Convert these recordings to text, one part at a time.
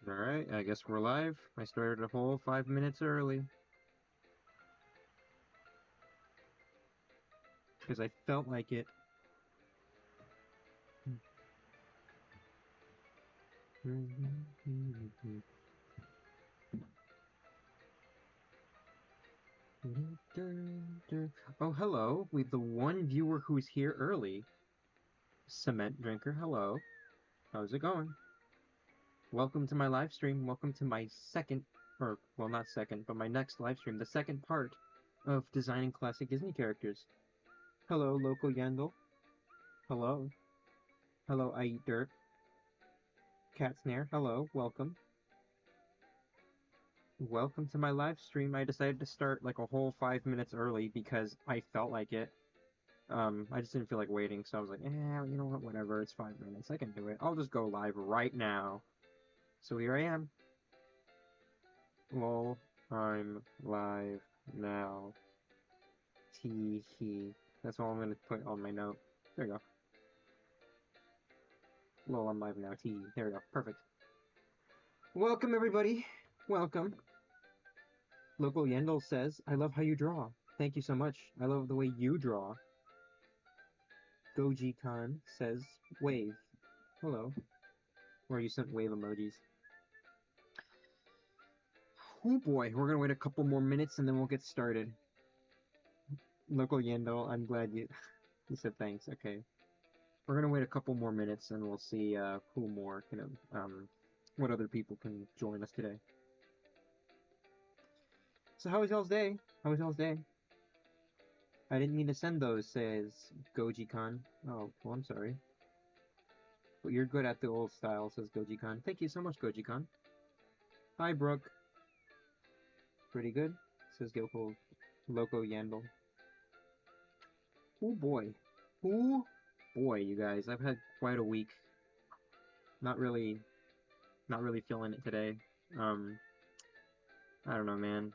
Alright, I guess we're live. I started a whole 5 minutes early. Because I felt like it. Oh, hello. With the one viewer who's here early. Cement Drinker, hello. How's it going? Welcome to my live stream. Welcome to my second, or, well, not second, but my next live stream. The second part of designing classic Disney characters. Hello, Local Yandel. Hello. Hello, I Eat Dirt. Cat Snare, hello, welcome. Welcome to my live stream. I decided to start like a whole 5 minutes early because I felt like it. I just didn't feel like waiting, so I was like, you know what, whatever, it's 5 minutes, I can do it. I'll just go live right now. So here I am. Lol, I'm live now. Tee hee. That's all I'm gonna put on my note. There we go. Lol, I'm live now. Tee hee. There we go. Perfect. Welcome, everybody. Welcome. Local Yendel says, I love how you draw. Thank you so much. I love the way you draw. Goji-Khan says, wave. Hello. Or you sent wave emojis. Oh boy, we're gonna wait a couple more minutes and then we'll get started. Local Yendel, I'm glad you you said thanks. Okay. We're gonna wait a couple more minutes and we'll see who more can what other people can join us today. So how was y'all's day? How was y'all's day? I didn't mean to send those, says Goji-Khan. Oh, well, I'm sorry. But you're good at the old style, says Goji-Khan. Thank you so much, Goji-Khan. Hi, Brooke. Pretty good, says Loco Yandel. Oh boy. Oh boy, you guys. I've had quite a week. Not really feeling it today. I don't know, man.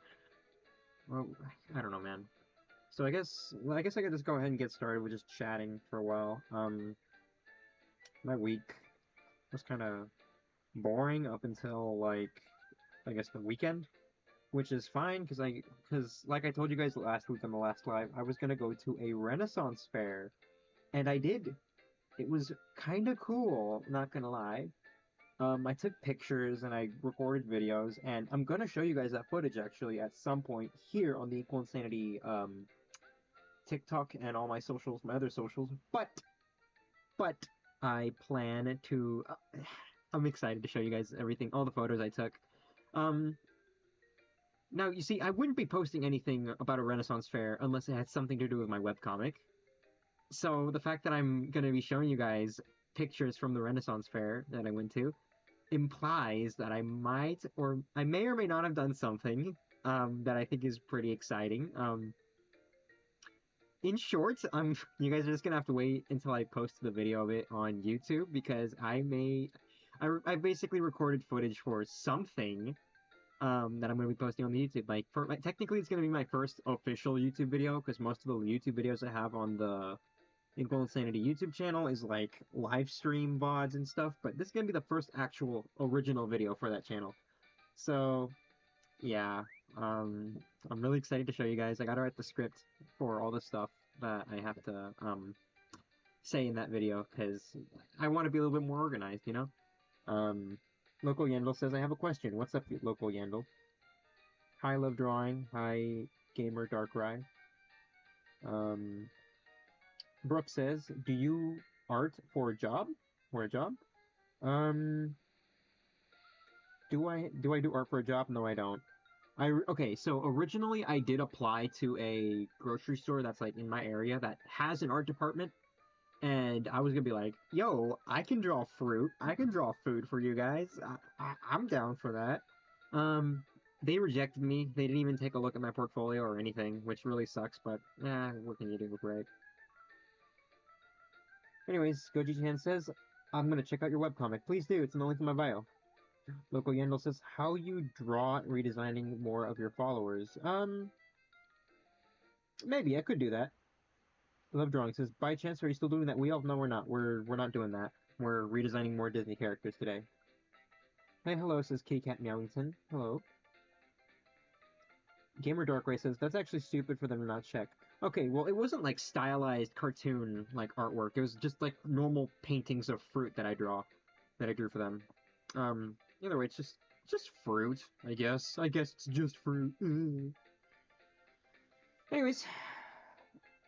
Well, I don't know, man. So I guess I could just go ahead and get started with just chatting for a while. My week was kind of boring up until like I guess the weekend, which is fine because like I told you guys last week on the last live, I was gonna go to a Renaissance fair, and I did. It was kind of cool, not gonna lie. I took pictures and I recorded videos, and I'm gonna show you guys that footage actually at some point here on the Inkwell Insanity TikTok and all my socials, my other socials. But I plan to. I'm excited to show you guys everything, all the photos I took. Um, Now, you see, I wouldn't be posting anything about a Renaissance fair unless it had something to do with my webcomic. So the fact that I'm going to be showing you guys pictures from the Renaissance fair that I went to implies that I might or I may or may not have done something that I think is pretty exciting. In short, you guys are just gonna have to wait until I post the video of it on YouTube because I basically recorded footage for something that I'm going to be posting on the YouTube. Technically, it's going to be my first official YouTube video because most of the YouTube videos I have on the Inkwell Insanity YouTube channel is like live stream VODs and stuff. But this is going to be the first actual original video for that channel. So yeah, I'm really excited to show you guys. I got to write the script for all the stuff that I have to say in that video because I want to be a little bit more organized, you know. Um, Local Yandel says, I have a question. What's up, Local Yandel? Hi, Love Drawing. Hi, Gamer Darkrai. Um, Brooke says, do you art for a job? For a job? Um, do I do art for a job? No, I don't. Okay, so originally I did apply to a grocery store that's like in my area that has an art department, and I was gonna be like, "Yo, I can draw fruit. I can draw food for you guys. I'm down for that." Um, they rejected me. They didn't even take a look at my portfolio or anything, which really sucks. But what can you do, right? Anyways, Goji Chan says, "I'm gonna check out your webcomic. Please do. It's in the link in my bio." Local Yandel says, "How you draw redesigning more of your followers?" Maybe I could do that. Love Drawing says, "By chance, are you still doing that wheel?" No, we're not. We're not doing that. We're redesigning more Disney characters today. Hey, hello, says KCat Meowington. Hello. Gamer Darkway says, that's actually stupid for them to not check. Okay, well, it wasn't like stylized cartoon like artwork. It was just like normal paintings of fruit that I drew for them. Either way, it's just fruit, I guess. I guess it's just fruit. Anyways,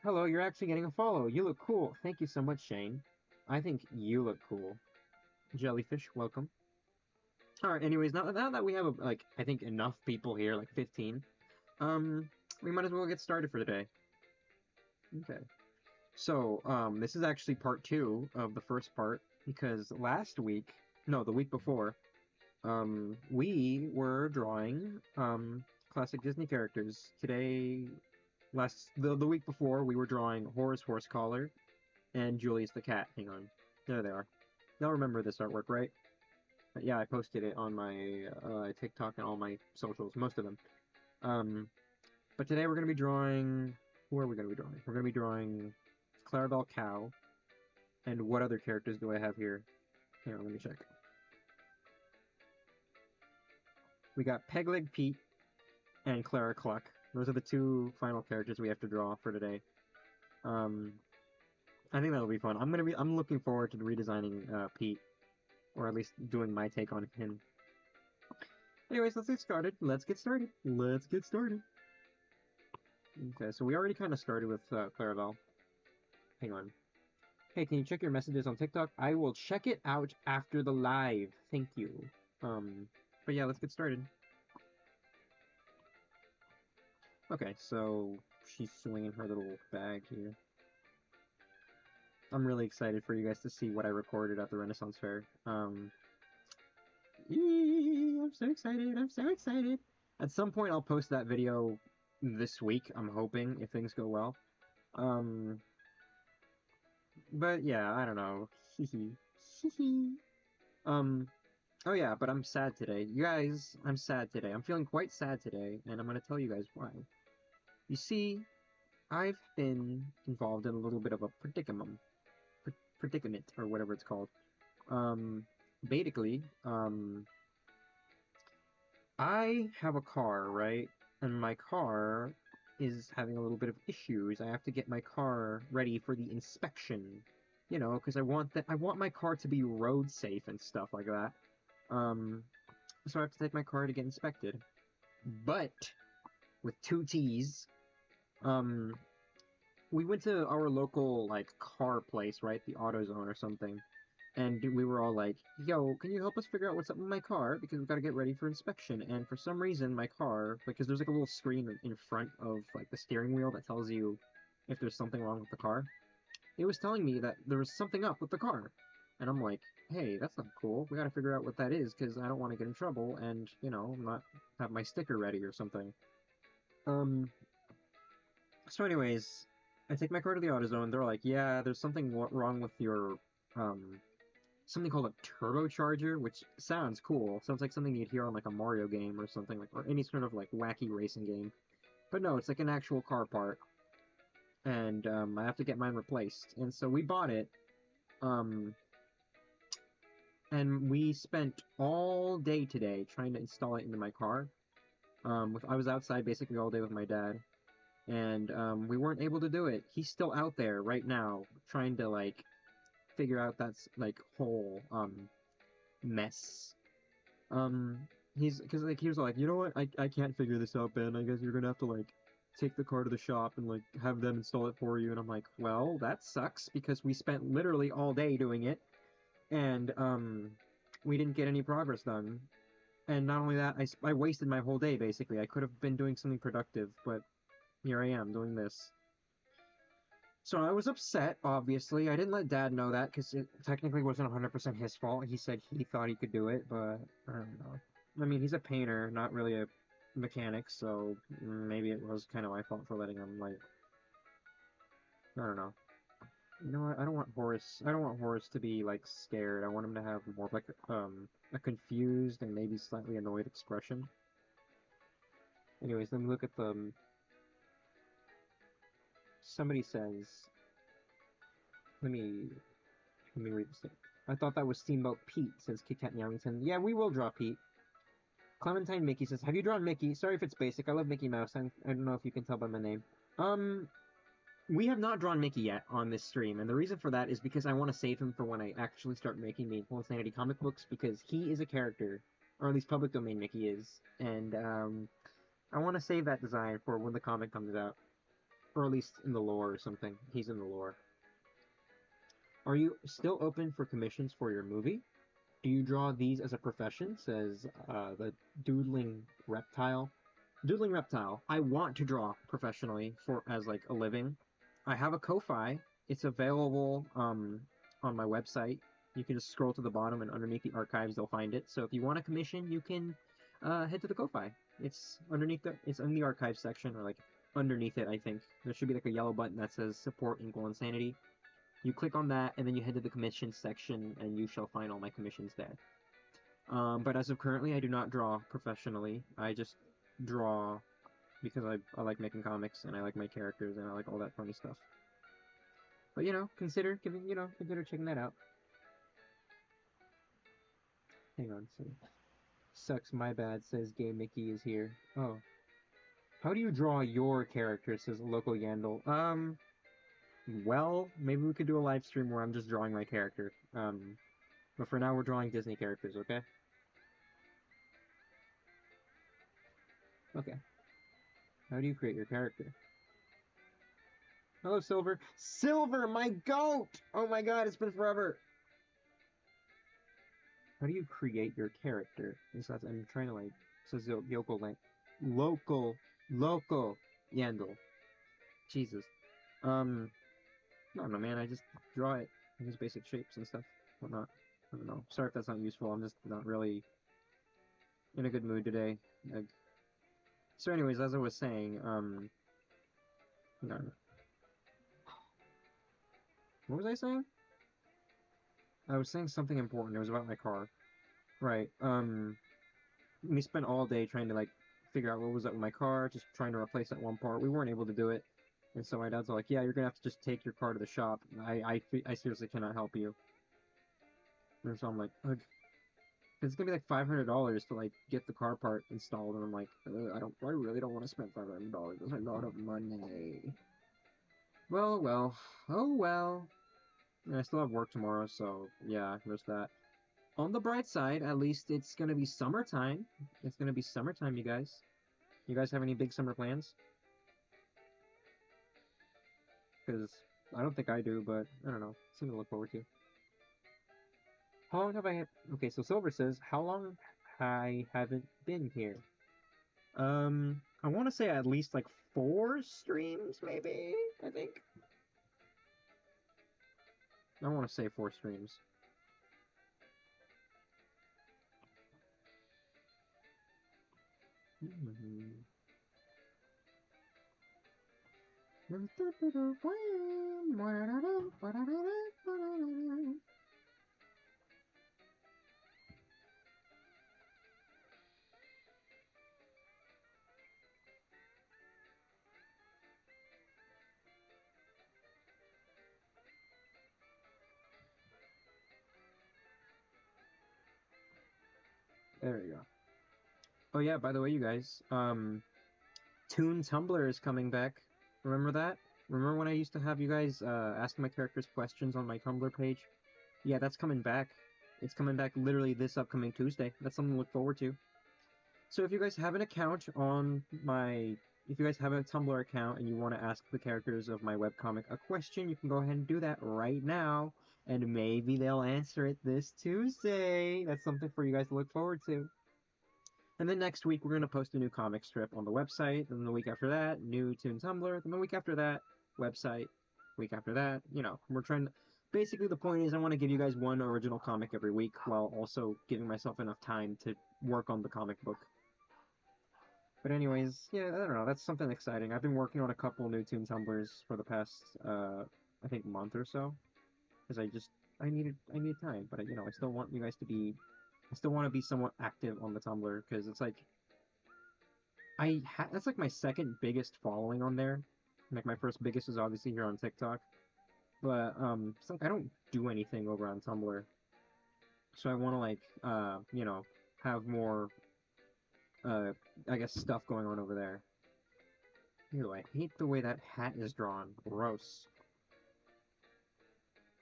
hello, you're actually getting a follow. You look cool. Thank you so much, Shane. I think you look cool. Jellyfish, welcome. All right. Anyways, now that we have like I think enough people here, like 15, um, we might as well get started for the day. Okay. So, this is actually part two of the first part because last week, no, the week before, we were drawing classic Disney characters. The week before, we were drawing Horace Horsecollar and Julius the Cat. Hang on, there they are. Y'all remember this artwork, right? Yeah, I posted it on my TikTok and all my socials, most of them. Um, but today we're gonna be drawing. Who are we gonna be drawing? We're gonna be drawing Clarabelle Cow. And what other characters do I have here? Hang on, let me check. We got Pegleg Pete and Clara Cluck. Those are the two final characters we have to draw for today. Um, I think that'll be fun. I'm looking forward to redesigning Pete, or at least doing my take on him. Anyways, let's get started. Let's get started. Let's get started. Okay, so we already kind of started with Clarabelle. Hang on. Hey, can you check your messages on TikTok? I will check it out after the live. Thank you. But yeah, let's get started. Okay, so she's swinging her little bag here. I'm really excited for you guys to see what I recorded at the Renaissance Fair. I'm so excited. I'm so excited. At some point, I'll post that video this week. I'm hoping if things go well. But yeah, I don't know. Oh yeah, but I'm sad today. You guys, I'm sad today. I'm feeling quite sad today, and I'm gonna tell you guys why. You see, I've been involved in a little bit of a predicament, or whatever it's called. Um, Basically, I have a car, right? And my car is having a little bit of issues. I have to get my car ready for the inspection, because I want my car to be road safe and stuff like that. So I have to take my car to get inspected. But with two T's, um, we went to our local like car place, right? The AutoZone or something. And we were all like, yo, can you help us figure out what's up with my car? Because we've got to get ready for inspection. And for some reason, my car, because there's like a little screen in front of like the steering wheel that tells you if there's something wrong with the car. It was telling me that there was something up with the car. And I'm like, hey, that's not cool. We got to figure out what that is because I don't want to get in trouble and, not have my sticker ready or something. So anyways, I take my car to the AutoZone. They're like, yeah, there's something wrong with your, something called a turbocharger, which sounds cool. Sounds like something you'd hear on like a Mario game or something, like, or any sort of like wacky racing game. But no, it's like an actual car part, and I have to get mine replaced. And so we bought it, um, and we spent all day today trying to install it into my car. I was outside basically all day with my dad, and we weren't able to do it. He's still out there right now trying to like figure out that's like whole mess. Um, because like he was like, you know what, I can't figure this out, Ben. I guess you're gonna have to like take the car to the shop and like have them install it for you. And I'm like, well, that sucks because we spent literally all day doing it, and we didn't get any progress done. And not only that, I wasted my whole day basically. I could have been doing something productive, but here I am doing this. So I was upset, obviously. I didn't let Dad know that because it technically wasn't 100% his fault. He said he thought he could do it, but I don't know. I mean, he's a painter, not really a mechanic, so maybe it was kind of my fault for letting him, like, I don't know. You know what? I don't want Horace to be, like, scared. I want him to have more of, like, a confused and maybe slightly annoyed expression. Anyways, let me look at the... Somebody says... Let me read this thing. I thought that was Steamboat Pete, says Kit Kat Meowington. Yeah, we will draw Pete. Clementine Mickey says, have you drawn Mickey? Sorry if it's basic. I love Mickey Mouse. I don't know if you can tell by my name. Um, we have not drawn Mickey yet on this stream, and the reason for that is because I want to save him for when I actually start making the Inkwell Insanity comic books, because he is a character, or at least public domain Mickey is, and I want to save that design for when the comic comes out, or at least in the lore or something. He's in the lore. Are you still open for commissions for your movie? Do you draw these as a profession? Says the Doodling Reptile. Doodling Reptile. I want to draw professionally for as like a living. I have a Ko-Fi. It's available on my website. You can just scroll to the bottom and underneath the archives they'll find it. So if you want a commission, you can head to the Ko-Fi. It's underneath it's in the archive section, or like underneath it, I think. There should be like a yellow button that says support Inkwell Insanity. You click on that, and then you head to the commissions section, and you shall find all my commissions there. But as of currently, I do not draw professionally. I just draw because I like making comics, and I like my characters, and I like all that funny stuff. But, consider checking that out. Hang on, so sucks, my bad, says Gay Mickey is here. Oh. How do you draw your character, says Local Yandel. Well, maybe we could do a live stream where I'm just drawing my character. But for now, we're drawing Disney characters, okay? Okay. How do you create your character? Hello, Silver. Silver, my goat! Oh my god, it's been forever! How do you create your character? I'm trying to, like, says Local Yandel. Jesus. I don't know, man, I just draw it. I use basic shapes and stuff, whatnot. I don't know. Sorry if that's not useful, I'm just not really in a good mood today. So anyways, as I was saying, no. What was I saying? I was saying something important. It was about my car. Right. We spent all day trying to, like, figure out what was up with my car, just trying to replace that one part. We weren't able to do it. And so my dad's like, yeah, you're gonna have to just take your car to the shop. I seriously cannot help you. And so I'm like, ugh. It's gonna be like $500 to, like, get the car part installed, and I'm like, I really don't want to spend $500. That's a lot of money. Well, oh well. And I still have work tomorrow, so yeah, there's that. On the bright side, at least it's gonna be summertime. It's gonna be summertime, you guys. You guys have any big summer plans? Because I don't think I do, but I don't know. Something to look forward to. How long have I had... Okay, so Silver says, how long I haven't been here? I want to say at least like 4 streams, maybe, I think. I want to say 4 streams. There we go. Oh yeah, by the way, you guys, Toon Tumblr is coming back. Remember that? Remember when I used to have you guys ask my characters questions on my Tumblr page? Yeah, that's coming back. It's coming back literally this upcoming Tuesday. That's something to look forward to. So if you guys have an account on if you guys have a Tumblr account and you want to ask the characters of my webcomic a question, you can go ahead and do that right now. And maybe they'll answer it this Tuesday. That's something for you guys to look forward to. And then next week, we're going to post a new comic strip on the website. And the week after that, new Toon Tumblr. And the week after that, website. Week after that, we're trying to... Basically, the point is I want to give you guys one original comic every week while also giving myself enough time to work on the comic book. But anyways, yeah, I don't know. That's something exciting. I've been working on a couple new Toon Tumblrs for the past, I think, month or so. Because I needed time. But, I still want you guys to be... I still want to be somewhat active on the Tumblr, because it's like... that's like my second biggest following on there. Like, my first biggest is obviously here on TikTok. But, it's like I don't do anything over on Tumblr. So I want to like, you know, have more, uh, I guess stuff going on over there. Ew, I hate the way that hat is drawn. Gross.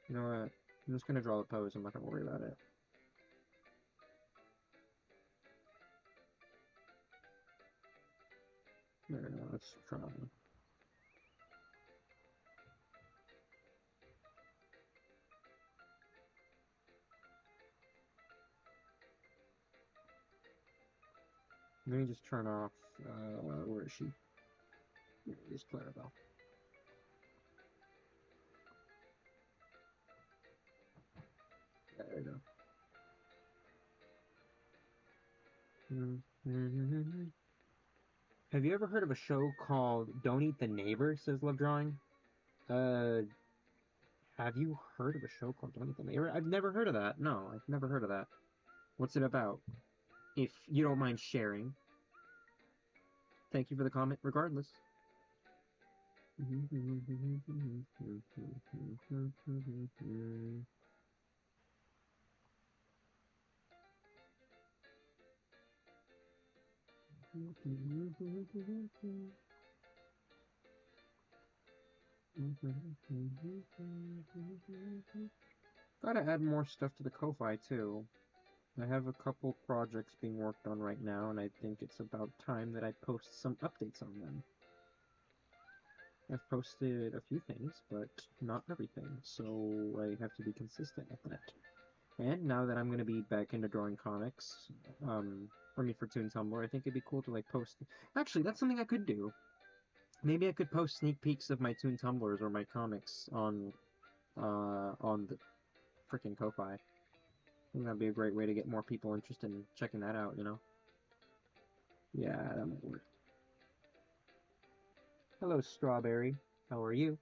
You know what? I'm just gonna draw the pose. I'm not gonna worry about it. There we go. Let's try. Let me just turn off. Where is she? Here is Clarabelle. There we go. Have you ever heard of a show called Don't Eat the Neighbor, says Love Drawing? Uh, have you heard of a show called Don't Eat the Neighbor? I've never heard of that. No, I've never heard of that. What's it about? If you don't mind sharing. Thank you for the comment, regardless. Gotta add more stuff to the Ko-Fi too. I have a couple projects being worked on right now, and I think it's about time that I post some updates on them. I've posted a few things, but not everything, so I have to be consistent with that. And now that I'm going to be back into drawing comics, for Toon Tumblr, I think it'd be cool to like post. Actually, that's something I could do. Maybe I could post sneak peeks of my Toon Tumblrs or my comics on the freaking Ko-Fi. I think that'd be a great way to get more people interested in checking that out, you know? Yeah, that might work. Hello, Strawberry. How are you?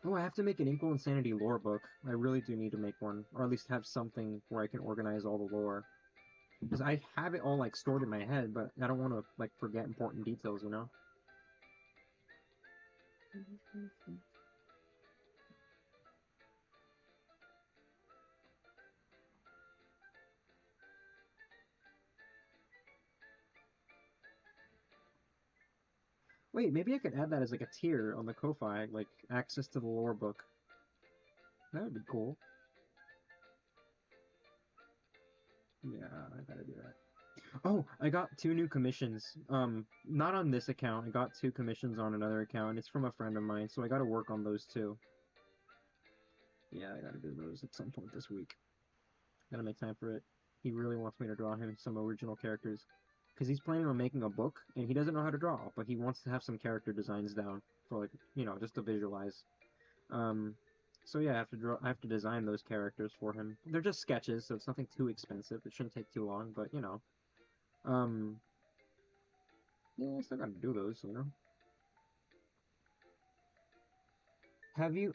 Oh, I have to make an Inkwell Insanity lore book. I really do need to make one, or at least have something where I can organize all the lore. Because I have it all like stored in my head, but I don't want to like forget important details, you know? Wait, maybe I could add that as like a tier on the Ko-Fi, like access to the lore book. That would be cool. Yeah, I gotta do that. Oh, I got two new commissions. Not on this account. I got two commissions on another account. It's from a friend of mine, so I gotta work on those too. Yeah, I gotta do those at some point this week. Gotta make time for it. He really wants me to draw him some original characters. Because he's planning on making a book, and he doesn't know how to draw, but he wants to have some character designs down for like, you know, just to visualize. Um, so yeah, I have to design those characters for him. They're just sketches, so it's nothing too expensive. It shouldn't take too long, but you know. Um, yeah, I still gotta do those, you know. Have you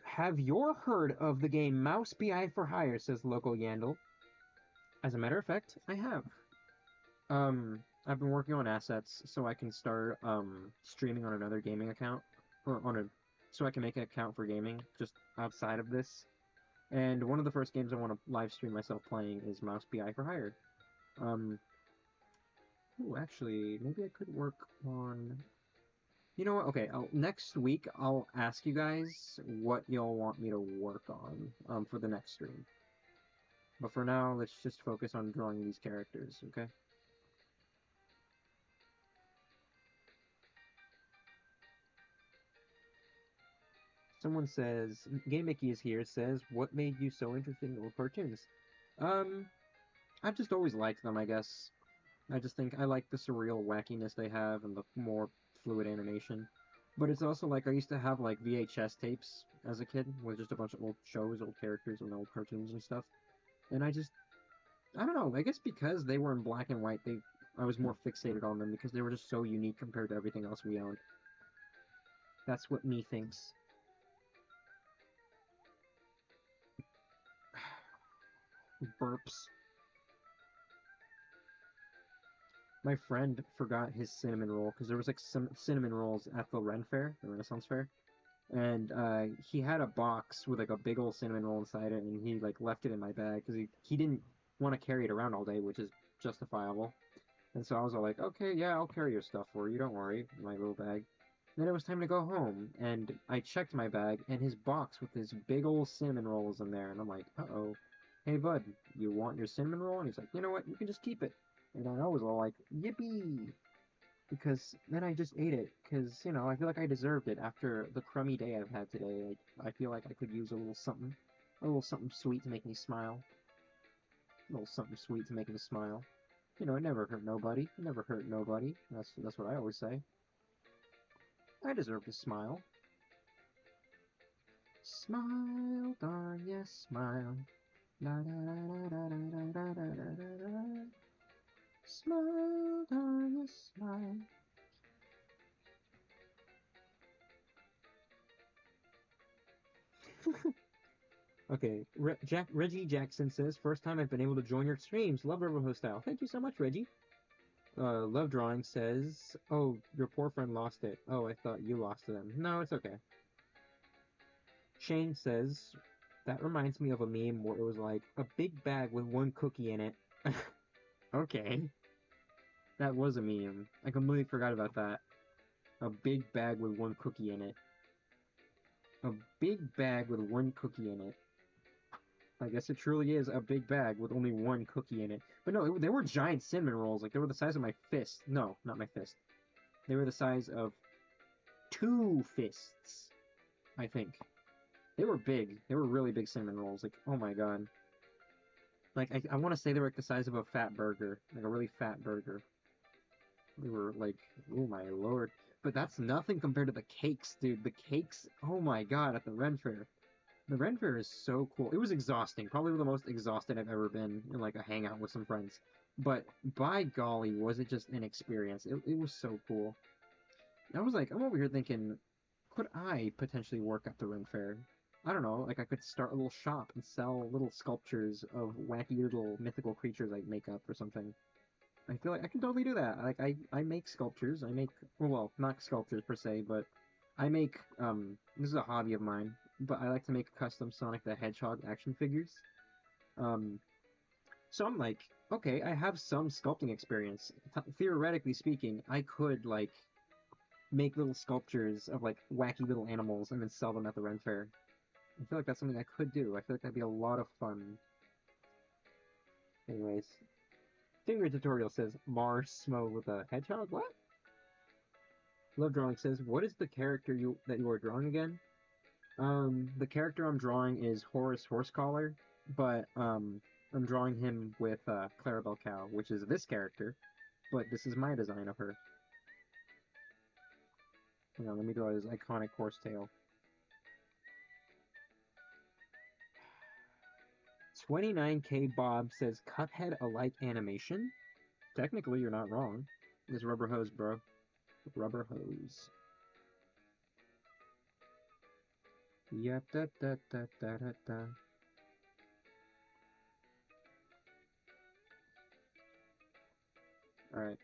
heard of the game Mouse BI for Hire, says local Yandel. As a matter of fact, I have. I've been working on assets so I can start streaming on another gaming account or on a so I can make an account for gaming just outside of this. And one of the first games I want to live stream myself playing is Mouse BI for Hire. Um, ooh, actually, maybe I could work on. You know what? Okay, next week I'll ask you guys what y'all want me to work on for the next stream. But for now, let's just focus on drawing these characters, okay? Someone says, Game Mickey is here, says, what made you so interested in old cartoons? Um, I've just always liked them, I guess. I just think I like the surreal wackiness they have and the more fluid animation. But it's also like I used to have like VHS tapes as a kid with just a bunch of old shows, old characters, and old cartoons and stuff. And I don't know, I guess because they were in black and white, I was more fixated on them because they were just so unique compared to everything else we owned. That's what me thinks. Burps. My friend forgot his cinnamon roll because there was like some cinnamon rolls at the Ren Fair, the Renaissance Fair, and he had a box with like a big old cinnamon roll inside it, and he like left it in my bag because he didn't want to carry it around all day, which is justifiable. And so I was all like, okay, yeah, I'll carry your stuff for you, don't worry, in my little bag. Then it was time to go home, and I checked my bag, and his box with his big old cinnamon rolls in there, and I'm like, uh-oh, hey bud, you want your cinnamon roll? And he's like, you know what, you can just keep it. And I was all like, yippee! Because then I just ate it, because, you know, I feel like I deserved it after the crummy day I've had today. Like, I feel like I could use a little something sweet to make me smile. A little something sweet to make me smile. You know, it never hurt nobody. It never hurt nobody. That's what I always say. I deserve to smile. Smile, darn, yes, smile. La da da da da da da da da da da. Smile, darn, yes, smile. Okay, Reggie Jackson says, first time I've been able to join your streams. Love Riverhost style. Thank you so much, Reggie. Love Drawing says, oh, your poor friend lost it. Oh, I thought you lost them. No, it's okay. Shane says, that reminds me of a meme where it was like a big bag with one cookie in it. Okay, that was a meme. I completely forgot about that. A big bag with one cookie in it. A big bag with one cookie in it. I guess it truly is a big bag with only one cookie in it. But no, they were giant cinnamon rolls. Like, they were the size of my fist. No, not my fist. They were the size of two fists, I think. They were big. They were really big cinnamon rolls. Like, oh my god. Like, I want to say they were like the size of a fat burger. Like, a really fat burger. They were like, oh my lord. But that's nothing compared to the cakes, dude. The cakes, oh my god, at the Ren Fair. The Ren Fair is so cool. It was exhausting. Probably the most exhausted I've ever been in like a hangout with some friends. But by golly, was it just an experience. It was so cool. I was like, I'm over here thinking, could I potentially work at the Ren Fair? I don't know, like I could start a little shop and sell little sculptures of wacky little mythical creatures I make up or something. I feel like I can totally do that. Like I make sculptures. I make well, not sculptures per se, but I make this is a hobby of mine, but I like to make custom Sonic the Hedgehog action figures. Um so I'm like, okay, I have some sculpting experience. Theoretically speaking, I could like make little sculptures of like wacky little animals and then sell them at the Ren Fair. I feel like that's something I could do. I feel like that'd be a lot of fun. Anyways, Finger Tutorial says Mars Smo with a hedgehog. What? Love Drawing says, what is the character you are drawing again? The character I'm drawing is Horace Horsecollar, but I'm drawing him with Clarabelle Cow, which is this character, but this is my design of her. Hang on, let me draw his iconic horsetail. 29K Bob says Cuphead-alike animation. Technically, you're not wrong. This rubber hose, bro. Rubber hose. Yep, da da da da da da. Alright.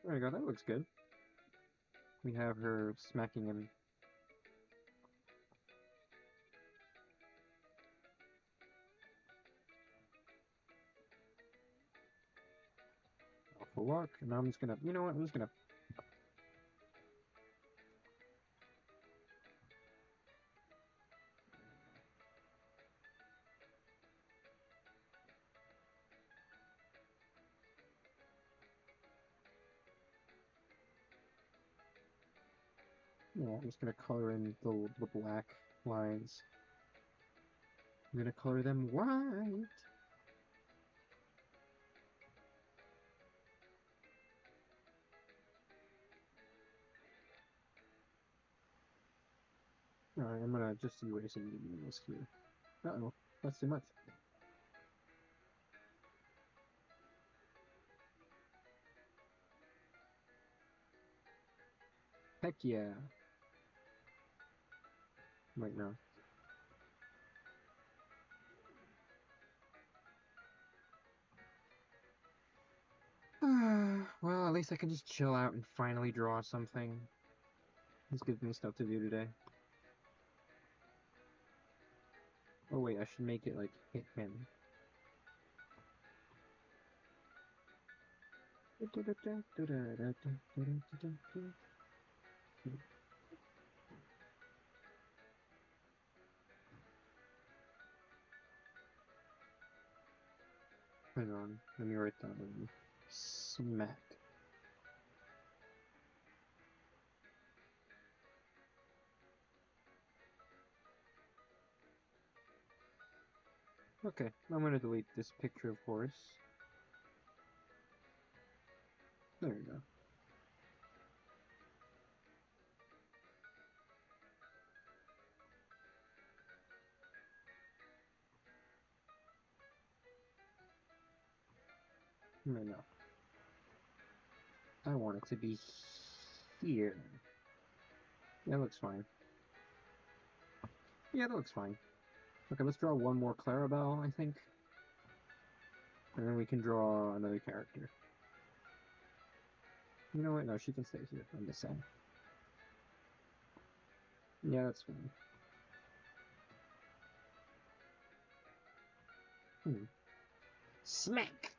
There we go, that looks good. We have her smacking him. Awful luck. And now I'm just gonna, you know what, I'm just gonna... Yeah, I'm just gonna color in the black lines. I'm gonna color them white. Alright, I'm gonna just erase this here. Uh-oh, that's too much. Heck yeah. Wait, no. at least I can just chill out and finally draw something. This gives me stuff to do today. Oh wait, I should make it like hit him. Hang on, let me write that down. Smack. Okay, I'm gonna delete this picture, of course. There you go. No. I want it to be here. Yeah, that looks fine. Yeah, that looks fine. Okay, let's draw one more Clarabelle, I think. And then we can draw another character. You know what? No, she can stay here on this side. Yeah, that's fine. Smack!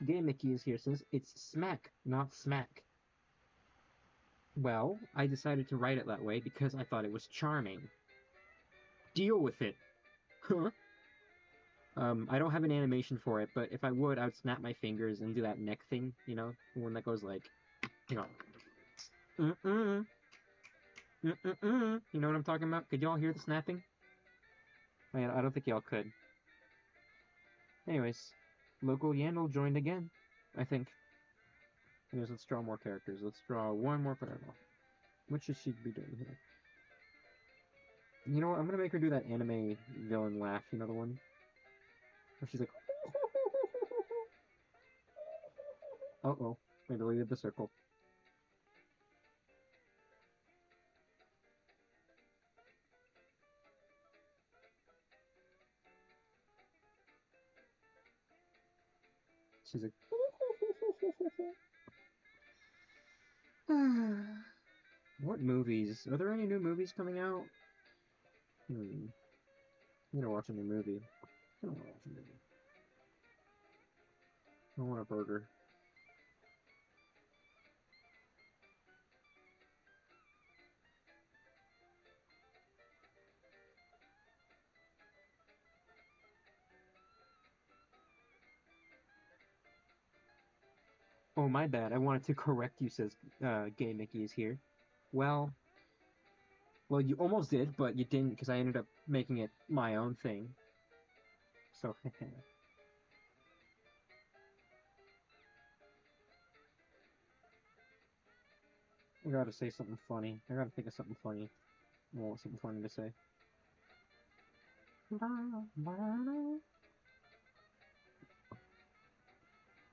Game Mickey is here since it's smack, not smack. Well, I decided to write it that way because I thought it was charming. Deal with it. Huh? I don't have an animation for it, but if I would, I would snap my fingers and do that neck thing, you know? The one that goes like, you know, mm-mm, mm-mm-mm. You know what I'm talking about? Could y'all hear the snapping? I don't think y'all could. Anyways, local Yandel joined again, I think. Anyways, let's draw more characters. Let's draw one more Clarabelle. What should she be doing here? You know what? I'm gonna make her do that anime villain laugh. You know the one where she's like, "Uh-oh, I deleted the circle." She's like, "What movies? Are there any new movies coming out?" I'm gonna watch a new movie. I don't want to watch a movie. I want a burger. Oh, my bad. I wanted to correct you, says Gay Mickey is here. Well, well, you almost did, but you didn't because I ended up making it my own thing. So, I gotta say something funny. I gotta think of something funny. I want something funny to say.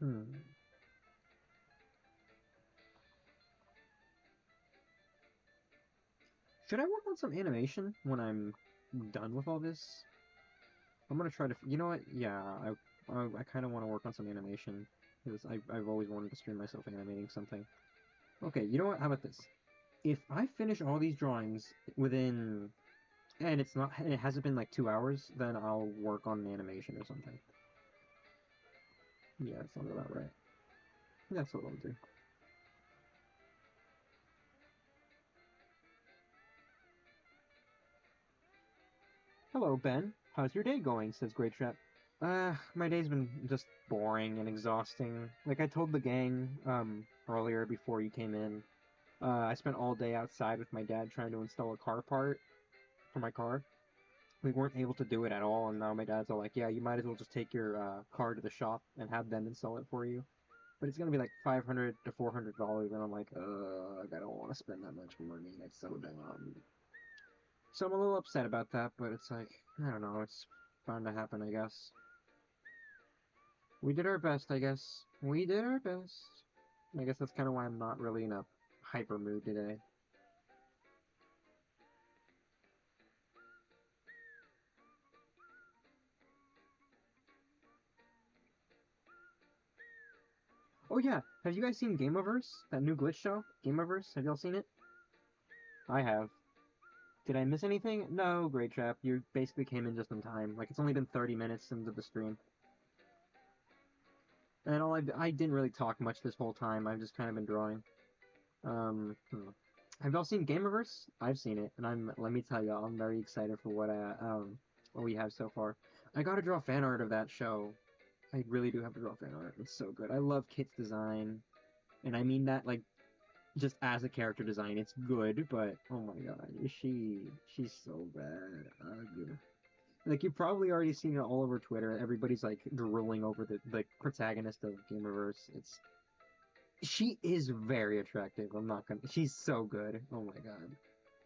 Hmm. Should I work on some animation when I'm done with all this? I'm gonna try to. You know what? Yeah, I kind of want to work on some animation because I've always wanted to stream myself animating something. Okay, you know what? How about this? If I finish all these drawings within, and it's not, and it hasn't been like 2 hours, then I'll work on an animation or something. Yeah, that sounds about right. That's what I'll do. Hello, Ben. How's your day going? Says Great Trap. My day's been just boring and exhausting. Like I told the gang, earlier before you came in, I spent all day outside with my dad trying to install a car part for my car. We weren't able to do it at all, and now my dad's all like, "Yeah, you might as well just take your car to the shop and have them install it for you." But it's gonna be like $500 to $400, and I'm like, I don't want to spend that much money. That's so dumb. So I'm a little upset about that, but it's like, I don't know. It's bound to happen, I guess. We did our best, I guess. We did our best. I guess that's kind of why I'm not really in a hyper mood today. Oh yeah, have you guys seen Gameoverse? That new glitch show? Gameoverse? Have y'all seen it? I have. Did I miss anything? No, Great Trap. You basically came in just in time. Like, it's only been 30 minutes into the stream. And I didn't really talk much this whole time. I've just kind of been drawing. Have y'all seen Gameoverse? I've seen it, and let me tell y'all, I'm very excited for what we have so far. I gotta draw fan art of that show. I really do have to draw fan art. It's so good. I love Kit's design, and I mean that like just as a character design, it's good. But oh my god, she's so bad. Like you've probably already seen it all over Twitter. Everybody's like drooling over the protagonist of Gameoverse. She is very attractive. I'm not gonna. She's so good. Oh my god.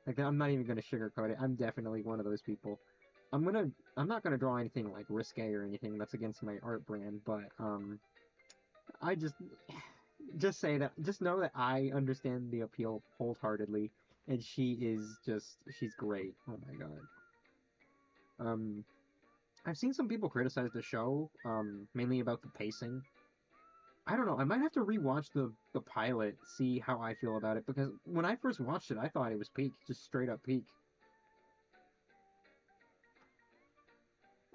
Like I'm not even gonna sugarcoat it. I'm definitely one of those people. I'm not gonna draw anything like risque or anything that's against my art brand, but I just say that just know that I understand the appeal wholeheartedly, and she's great. Oh my god. Um, I've seen some people criticize the show, mainly about the pacing. I don't know. I might have to rewatch the pilot, see how I feel about it, because when I first watched it, I thought it was peak, just straight up peak.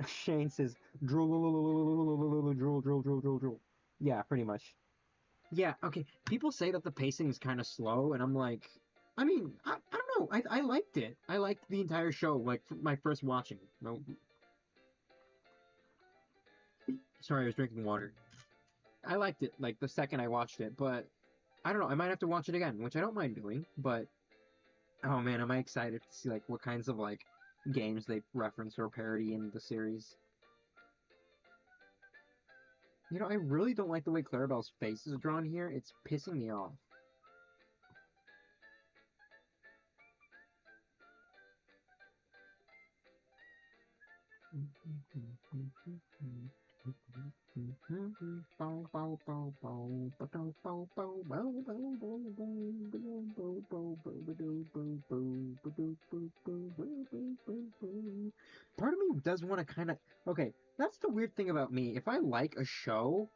Shane says drool, drool, drool, drool, drool, drool. Yeah, pretty much. Yeah, okay. People say that the pacing is kind of slow, and I'm like, I mean, I don't know. I liked it. I liked the entire show, like my first watching. No, sorry, I was drinking water. I liked it, like the second I watched it, but I don't know. I might have to watch it again, which I don't mind doing. But oh man, am I excited to see like what kinds of like games they reference or parody in the series. You know, I really don't like the way Clarabelle's face is drawn here. It's pissing me off. Part of me does want to kind of. Okay, that's the weird thing about me. If I like a show,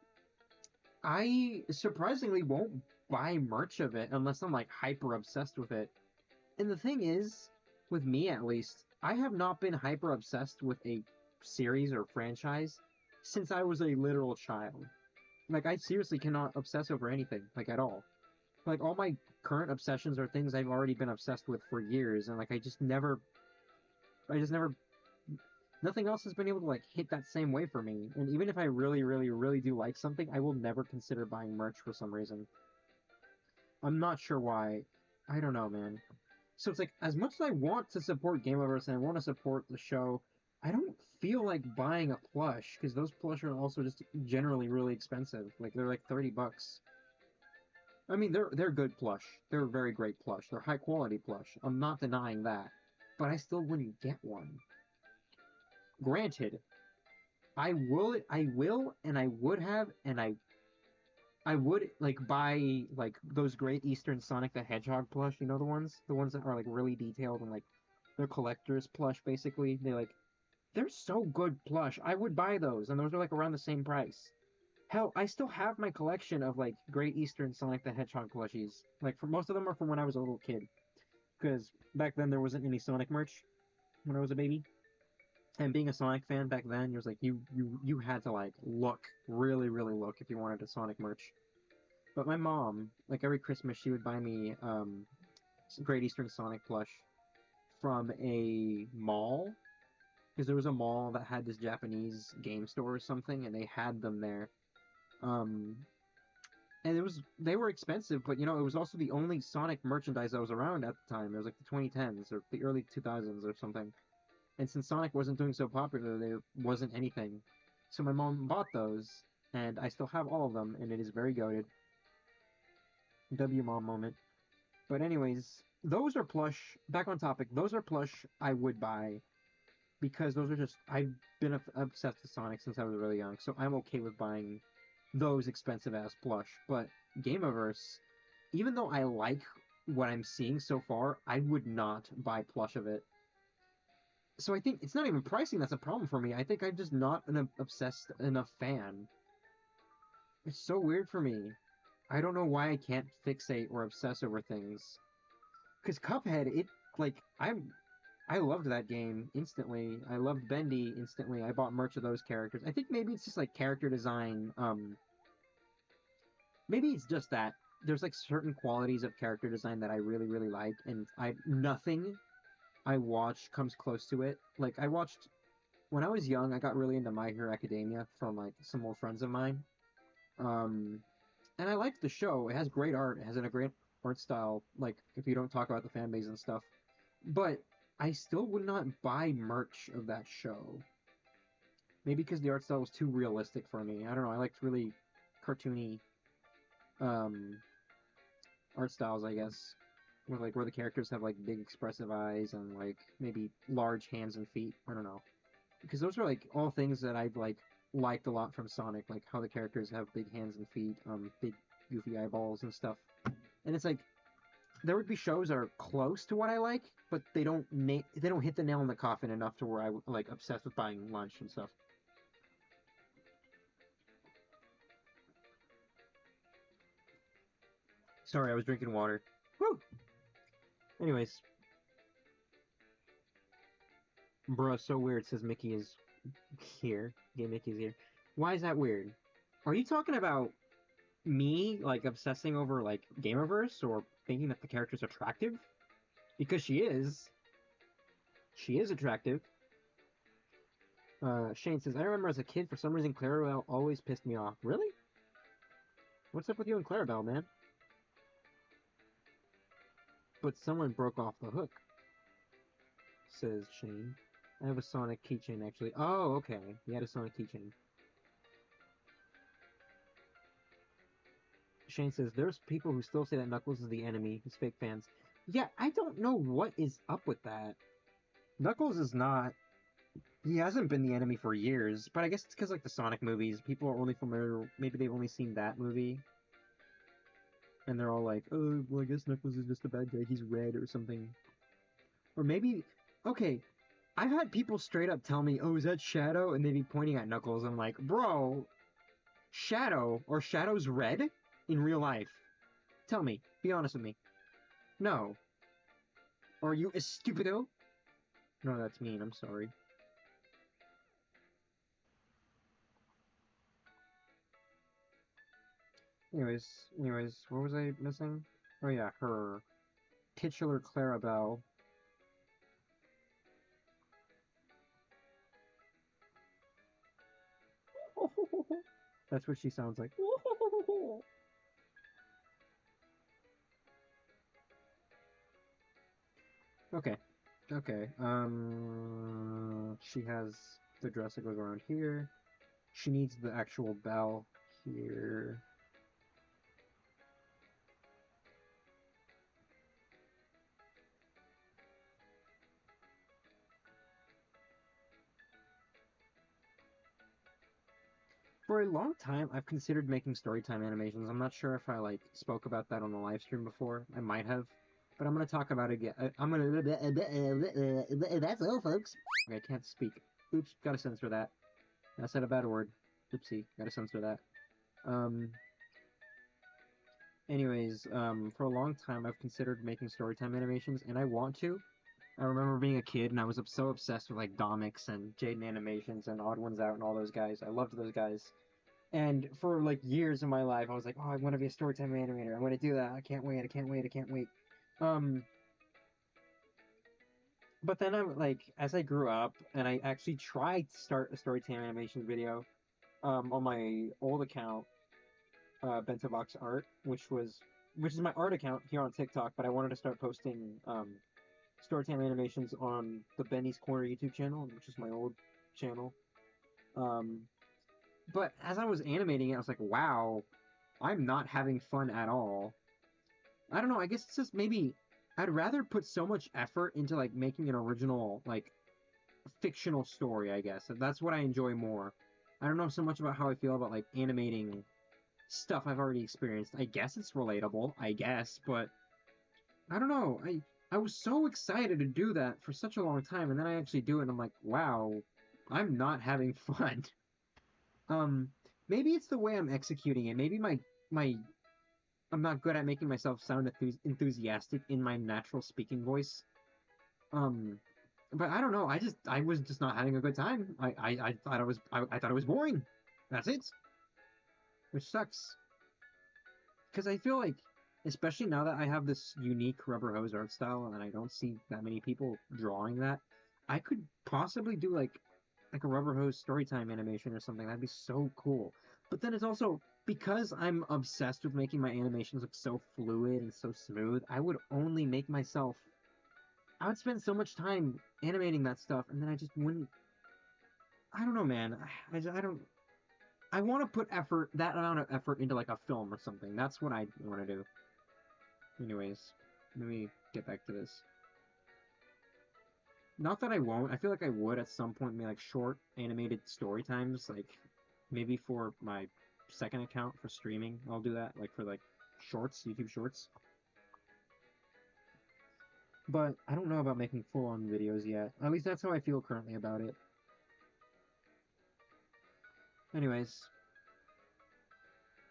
I surprisingly won't buy merch of it unless I'm like hyper obsessed with it. And the thing is, with me at least, I have not been hyper obsessed with a series or franchise since I was a literal child. Like I seriously cannot obsess over anything, like at all. Like all my current obsessions are things I've already been obsessed with for years, and like I just never, nothing else has been able to like hit that same way for me. And even if I really, really, really do like something, I will never consider buying merch for some reason. I'm not sure why. I don't know, man. So it's like as much as I want to support Gameoverse and I want to support the show, I don't feel like buying a plush because those plush are also just generally really expensive. Like they're like $30. I mean, they're good plush. They're very great plush. They're high quality plush. I'm not denying that, but I still wouldn't get one. Granted, I will, and I would have, and I would like buy like those Great Eastern Sonic the Hedgehog plush. You know the ones that are like really detailed and like they're collectors plush basically. They're so good plush. I would buy those, and those are like around the same price. Hell, I still have my collection of like Great Eastern Sonic the Hedgehog plushies. Like for most of them are from when I was a little kid, because back then there wasn't any Sonic merch when I was a baby. And being a Sonic fan back then, it was like you had to like look really really look if you wanted a Sonic merch. But my mom, like every Christmas, she would buy me Great Eastern Sonic plush from a mall because there was a mall that had this Japanese game store or something, and they had them there. Um, and they were expensive, but you know it was also the only Sonic merchandise that was around at the time. It was like the 2010s or the early 2000s or something. And since Sonic wasn't doing so popular, there wasn't anything. So my mom bought those, and I still have all of them, and it is very goated. W mom moment. But anyways, those are plush. Back on topic, those are plush I would buy because those are just I've been obsessed with Sonic since I was really young, so I'm okay with buying those expensive ass plush. But Gameoverse, even though I like what I'm seeing so far, I would not buy plush of it. So I think it's not even pricing that's a problem for me. I think I'm just not an obsessed enough fan. It's so weird for me. I don't know why I can't fixate or obsess over things. Because Cuphead, like, I loved that game instantly. I loved Bendy instantly. I bought merch of those characters. I think maybe it's just like character design. Maybe it's just that there's like certain qualities of character design that I really, really like, and I nothing I watch comes close to it. Like I watched when I was young, I got really into My Hero Academia from like some old friends of mine. Um, and I liked the show. It has great art. It has a great art style. Like if you don't talk about the fan base and stuff, but I still would not buy merch of that show. Maybe because the art style was too realistic for me. I don't know. I liked really cartoony um, art styles, I guess, where the characters have like big expressive eyes and like maybe large hands and feet. I don't know, because those are like all things that I've like liked a lot from Sonic, like how the characters have big hands and feet, big goofy eyeballs and stuff. And it's like there would be shows that are close to what I like, but they don't hit the nail in the coffin enough to where I like obsessed with buying lunch and stuff. Sorry, I was drinking water. Woo. Anyways, bro, so weird. Says Mickey is here. Yeah, Mickey's here. Why is that weird? Are you talking about me like obsessing over like Gamerverse or thinking that the character's attractive? Because she is. She is attractive. Shane says, I remember as a kid, for some reason, Clarabelle always pissed me off. Really? What's up with you and Clarabelle, man? But someone broke off the hook, says Shane. I have a Sonic keychain, actually. Oh, okay. You had a Sonic keychain. Shane says, there's people who still say that Knuckles is the enemy. He's fake fans. Yeah, I don't know what is up with that. Knuckles is not. He hasn't been the enemy for years, but I guess it's because like the Sonic movies, people are only familiar. Maybe they've only seen that movie, and they're all like, "Oh, well, I guess Knuckles is just a bad guy. He's red or something." Or maybe, okay, I've had people straight up tell me, "Oh, is that Shadow?" And they'd be pointing at Knuckles. I'm like, "Bro, Shadow's red in real life? Tell me. Be honest with me. No. Or are you a stupido?" No, that's mean. I'm sorry. Anyways, what was I missing? Oh yeah, her titular Clarabelle. That's what she sounds like. Okay, okay. She has the dress that goes around here. She needs the actual bell here. For a long time, I've considered making storytime animations. I'm not sure if I like spoke about that on the live stream before. I might have, but I'm gonna talk about it again. I'm gonna. That's all, folks. Okay, I can't speak. Oops, gotta censor that. I said a bad word. Oopsie, gotta censor that. Um. Anyways, for a long time, I've considered making storytime animations, and I want to. I remember being a kid, and I was so obsessed with like Domix and Jaden Animations and Odd Ones Out and all those guys. I loved those guys. And for like years of my life, I was like, oh, I want to be a storytime animator. I want to do that. I can't wait. I can't wait. I can't wait. Um, but then I'm like, as I grew up, and I actually tried to start a storytime animation video, on my old account, Bento Box Art, which is my art account here on TikTok. But I wanted to start posting storytime animations on the Benny's Corner YouTube channel, which is my old channel. Um, but as I was animating it, I was like, wow, I'm not having fun at all. I don't know. I guess it's just maybe I'd rather put so much effort into like making an original like fictional story. I guess that's what I enjoy more. I don't know so much about how I feel about like animating stuff I've already experienced. I guess it's relatable. I guess, but I don't know. I was so excited to do that for such a long time, and then I actually do it, and I'm like, wow, I'm not having fun. Um, maybe it's the way I'm executing it. Maybe my I'm not good at making myself sound enthusiastic in my natural speaking voice. Um, but I don't know. I was just not having a good time. I thought I thought it was boring. That's it, which sucks. Because I feel like, especially now that I have this unique rubber hose art style and I don't see that many people drawing that, I could possibly do like a rubber hose storytime animation or something. That'd be so cool. But then it's also because I'm obsessed with making my animations look so fluid and so smooth, I would spend so much time animating that stuff and then I just wouldn't I don't know, man. I don't I want to put that amount of effort into like a film or something. That's what I want to do. Anyways, let me get back to this. Not that I won't. I feel like I would at some point make like short animated story times, like maybe for my second account for streaming. I'll do that, like for like shorts, YouTube shorts. But I don't know about making full-on videos yet. At least that's how I feel currently about it. Anyways,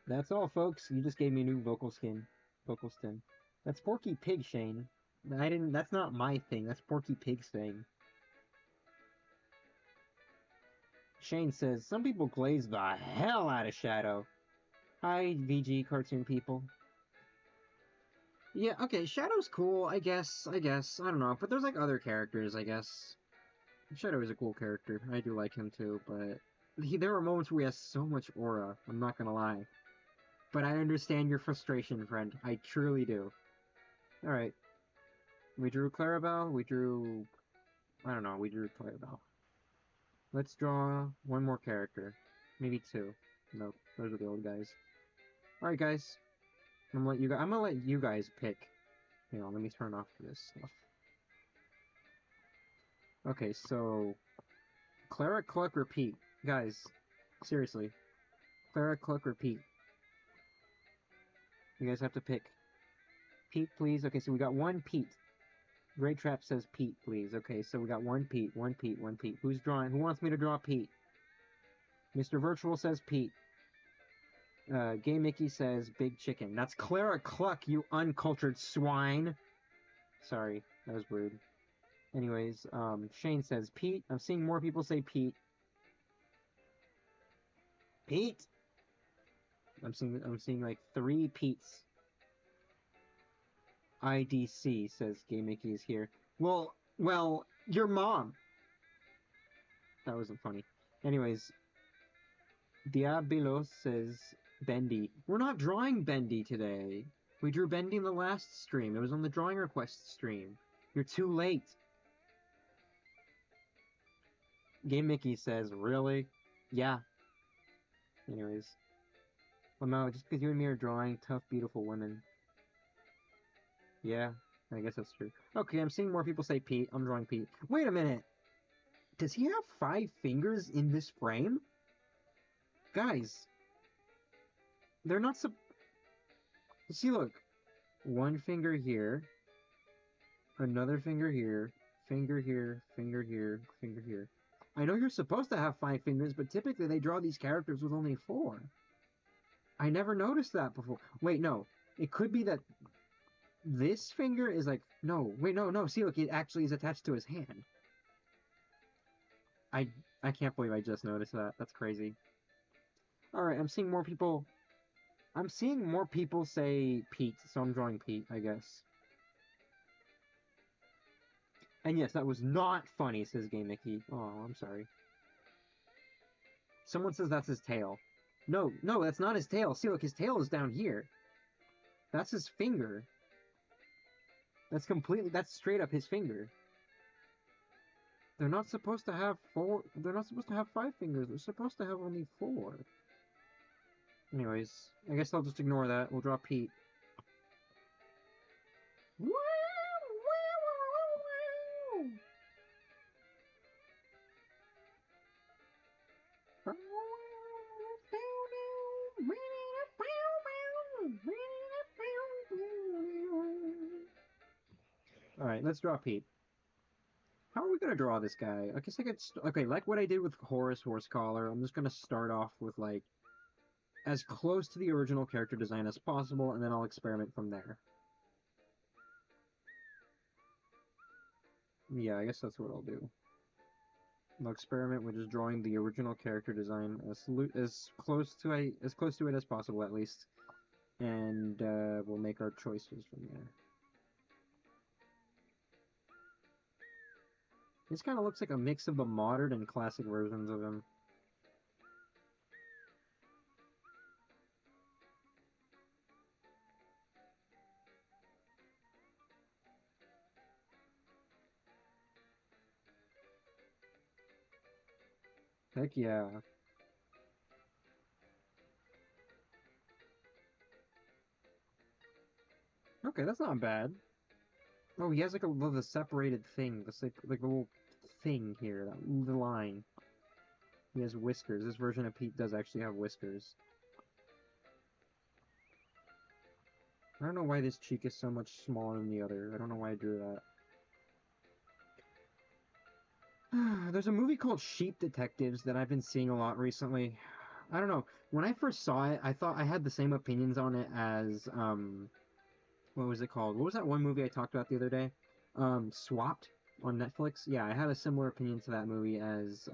that's all, folks. You just gave me a new vocal stim. That's Porky Pig, Shane. I didn't. That's not my thing. That's Porky Pig's thing. Shane says some people glaze the hell out of Shadow. Hi, VG cartoon people. Yeah, okay, Shadow's cool, I guess. I don't know. But there's like other characters, I guess. Shadow is a cool character. I do like him too, but there are moments where he has so much aura. I'm not gonna lie. But I understand your frustration, friend. I truly do. Alright. We drew Clarabelle. We drew... I don't know. We drew Clarabelle. Let's draw one more character. Maybe two. Nope. Those are the old guys. Alright, guys. I'm gonna let you guys pick. Hang on, let me turn off this stuff. Okay, so Clara, Cluck, repeat. Guys, seriously. Clara, Cluck, repeat. You guys have to pick. Pete, please. Okay, so we got one Pete. Great Trap says Pete, please. Okay, so we got one Pete, one Pete, one Pete. Who's drawing? Who wants me to draw Pete? Mr. Virtual says Pete. Gay Mickey says Big Chicken. That's Clara Cluck, you uncultured swine. Sorry, that was rude. Anyways, Shane says Pete. I'm seeing more people say Pete. Pete. I'm seeing like 3 Pete's. IDC says Gay Mickey is here. Well, your mom. That wasn't funny. Anyways, Diablo says Bendy. We're not drawing Bendy today. We drew Bendy in the last stream. It was on the drawing request stream. You're too late. Game Mickey says, really? Yeah. Anyways. Well, no, just because you and me are drawing tough, beautiful women. Yeah, I guess that's true. Okay, I'm seeing more people say Pete. I'm drawing Pete. Wait a minute. Does he have 5 fingers in this frame? Guys. They're not See, look. 1 finger here. Another finger here. Finger here. Finger here. Finger here. I know you're supposed to have 5 fingers, but typically they draw these characters with only 4. I never noticed that before. Wait, no. It could be that this finger is like... No, wait, no. See, look, it actually is attached to his hand. I can't believe I just noticed that. That's crazy. Alright, I'm seeing more people... I'm seeing more people say Pete, so I'm drawing Pete, I guess. And yes, that was not funny, says Gay Mickey. Oh, I'm sorry. Someone says that's his tail. No, that's not his tail. See, look, his tail is down here. That's his finger. That's straight up his finger. They're not supposed to have 4, they're not supposed to have 5 fingers. They're supposed to have only 4. Anyways, I guess I'll just ignore that. We'll draw Pete. Alright, let's draw Pete. How are we gonna draw this guy? I guess I could... Okay, like what I did with Horse Collar, I'm just gonna start off with, like... as close to the original character design as possible, and then I'll experiment from there. Yeah, I guess that's what I'll do. I'll experiment with just drawing the original character design as close to it as possible, at least, and we'll make our choices from there. This kind of looks like a mix of the modern and classic versions of him. Heck yeah. Okay, that's not bad. Oh, he has like the separated thing. That's like a little thing here, the line. He has whiskers. This version of Pete does actually have whiskers. I don't know why this cheek is so much smaller than the other. I don't know why I drew that. There's a movie called Sheep Detectives that I've been seeing a lot recently. I don't know. When I first saw it, I thought I had the same opinions on it as what was it called? What was that one movie I talked about the other day? Swapped on Netflix. Yeah, I had a similar opinion to that movie as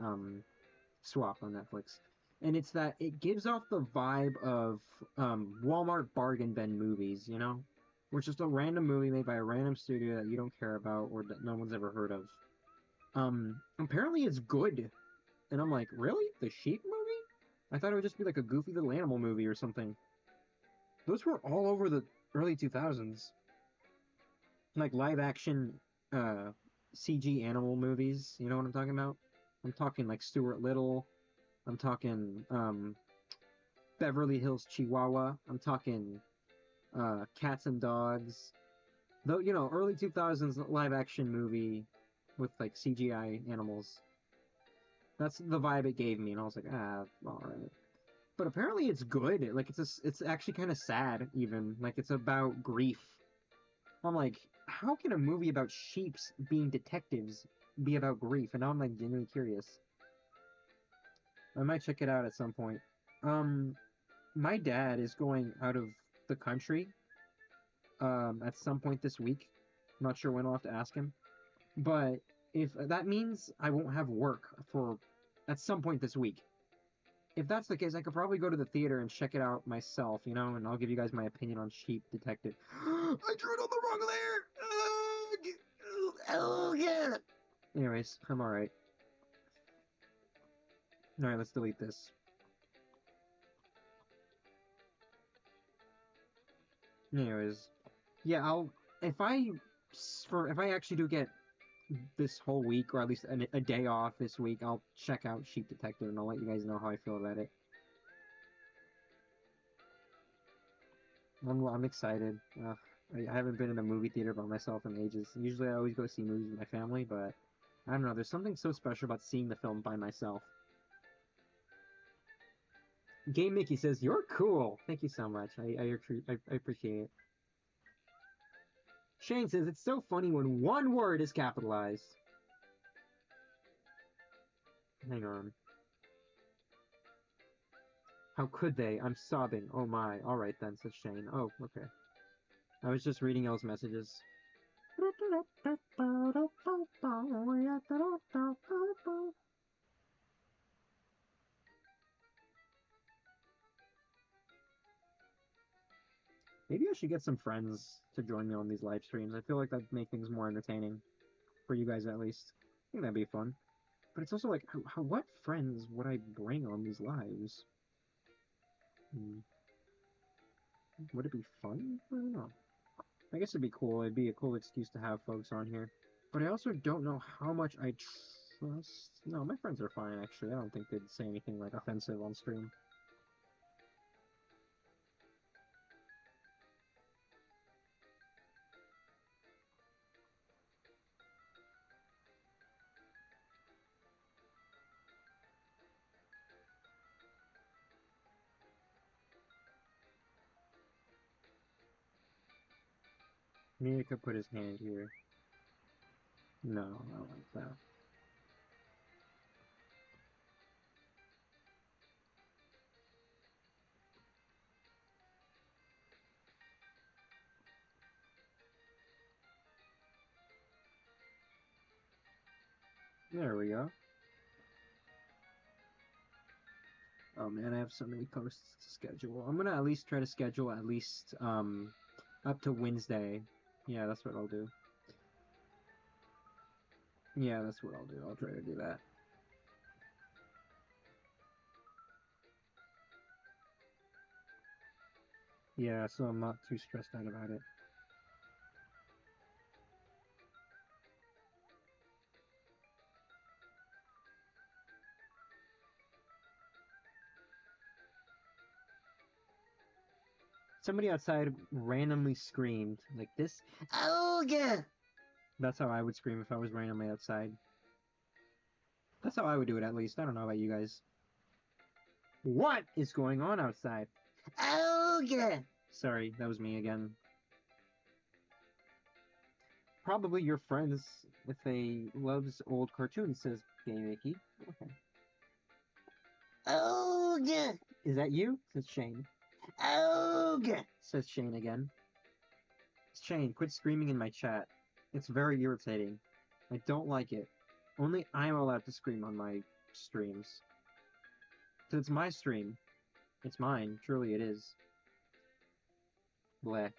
Swapped on Netflix. And it's that it gives off the vibe of Walmart bargain bin movies, you know? Where it's just a random movie made by a random studio that you don't care about or that no one's ever heard of. Apparently it's good. And I'm like, really? The sheep movie? I thought it would just be like a goofy little animal movie or something. Those were all over the early 2000s. Like live action CG animal movies. You know what I'm talking about? I'm talking like Stuart Little. I'm talking Beverly Hills Chihuahua. I'm talking Cats and Dogs. Though, you know, early 2000s live action movie with like CGI animals. That's the vibe it gave me, and I was like, ah, all right. But apparently it's good. Like it's actually kind of sad even. Like it's about grief. I'm like, how can a movie about sheeps being detectives be about grief? And now I'm like genuinely curious. I might check it out at some point. Um, my dad is going out of the country at some point this week. I'm not sure when. I'll have to ask him. But if that means I won't have work for at some point this week. If that's the case, I could probably go to the theater and check it out myself, you know, and I'll give you guys my opinion on Sheep Detective. I drew it on the wrong layer. Oh yeah. Anyways, I'm all right. All right, let's delete this. Anyways, yeah, I'll if I actually do get this whole week or at least a day off this week, I'll check out Sheep Detective and I'll let you guys know how I feel about it. I'm excited. I haven't been in a movie theater by myself in ages. Usually I always go see movies with my family, but I don't know. There's something so special about seeing the film by myself. Game Mickey says, "You're cool." Thank you so much. I appreciate it. Shane says, "It's so funny when one word is capitalized." Hang on. How could they? I'm sobbing. Oh my. All right then, says Shane. Oh, okay. I was just reading y'all's messages. Maybe I should get some friends to join me on these live streams. I feel like that'd make things more entertaining for you guys at least. I think that'd be fun. But it's also like, what friends would I bring on these lives? Hmm. Would it be fun? I don't know. I guess it'd be cool. It'd be a cool excuse to have folks on here. But I also don't know how much I trust. No, my friends are fine, actually. I don't think they'd say anything like offensive on stream. Maybe I could put his hand here. No, I don't like that. There we go. Oh man, I have so many posts to schedule. I'm gonna at least try to schedule at least up to Wednesday. Yeah, that's what I'll do. Yeah, that's what I'll do. I'll try to do that. Yeah, so I'm not too stressed out about it. Somebody outside randomly screamed like this. Oh yeah! That's how I would scream if I was randomly outside. That's how I would do it at least. I don't know about you guys. What is going on outside? Oh yeah! Sorry, that was me again. Probably your friends if they loves old cartoons, says Gay Mickey. Okay. Oh yeah! Is that you? Says Shane. Oh yeah! Says Shane again. Shane, quit screaming in my chat. It's very irritating. I don't like it. Only I'm allowed to scream on my streams. So it's my stream. It's mine. Truly it is. Bleh.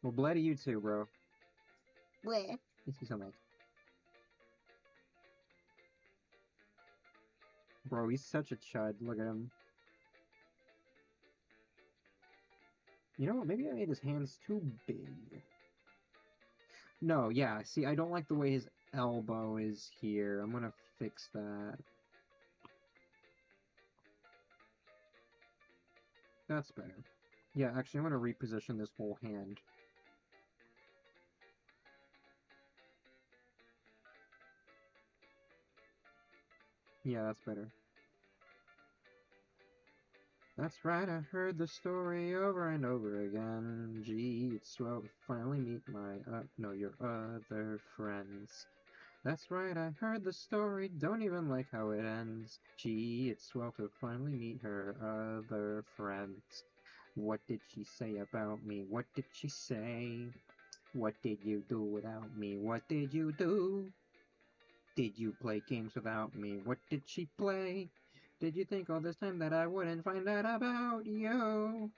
Well, bleh to you too, bro. Bleh. This is so nice. Bro, he's such a chud. Look at him. You know what? Maybe I made his hands too big. No, yeah. See, I don't like the way his elbow is here. I'm gonna fix that. That's better. Yeah, actually, I'm gonna reposition this whole hand. Yeah, that's better. That's right, I heard the story over and over again. Gee, it's swell to finally meet my, no, your other friends. That's right, I heard the story, don't even like how it ends. Gee, it's swell to finally meet her other friends. What did she say about me? What did she say? What did you do without me? What did you do? Did you play games without me? What did she play? Did you think all this time that I wouldn't find out about you?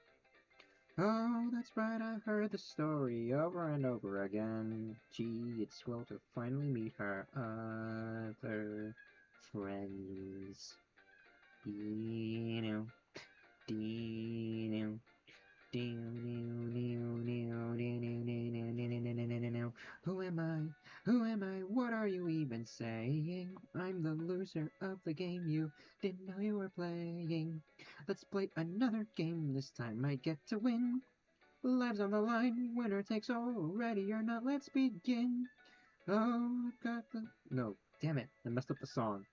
Oh, that's right, I heard the story over and over again. Gee, it's swell to finally meet her other friends. Dee-know, dee-know, who am I? Who am I? What are you even saying? I'm the loser of the game you didn't know you were playing. Let's play another game. This time I get to win. Lives on the line. Winner takes all. Ready or not, let's begin. Oh, I've got the... No, damn it. I messed up the song.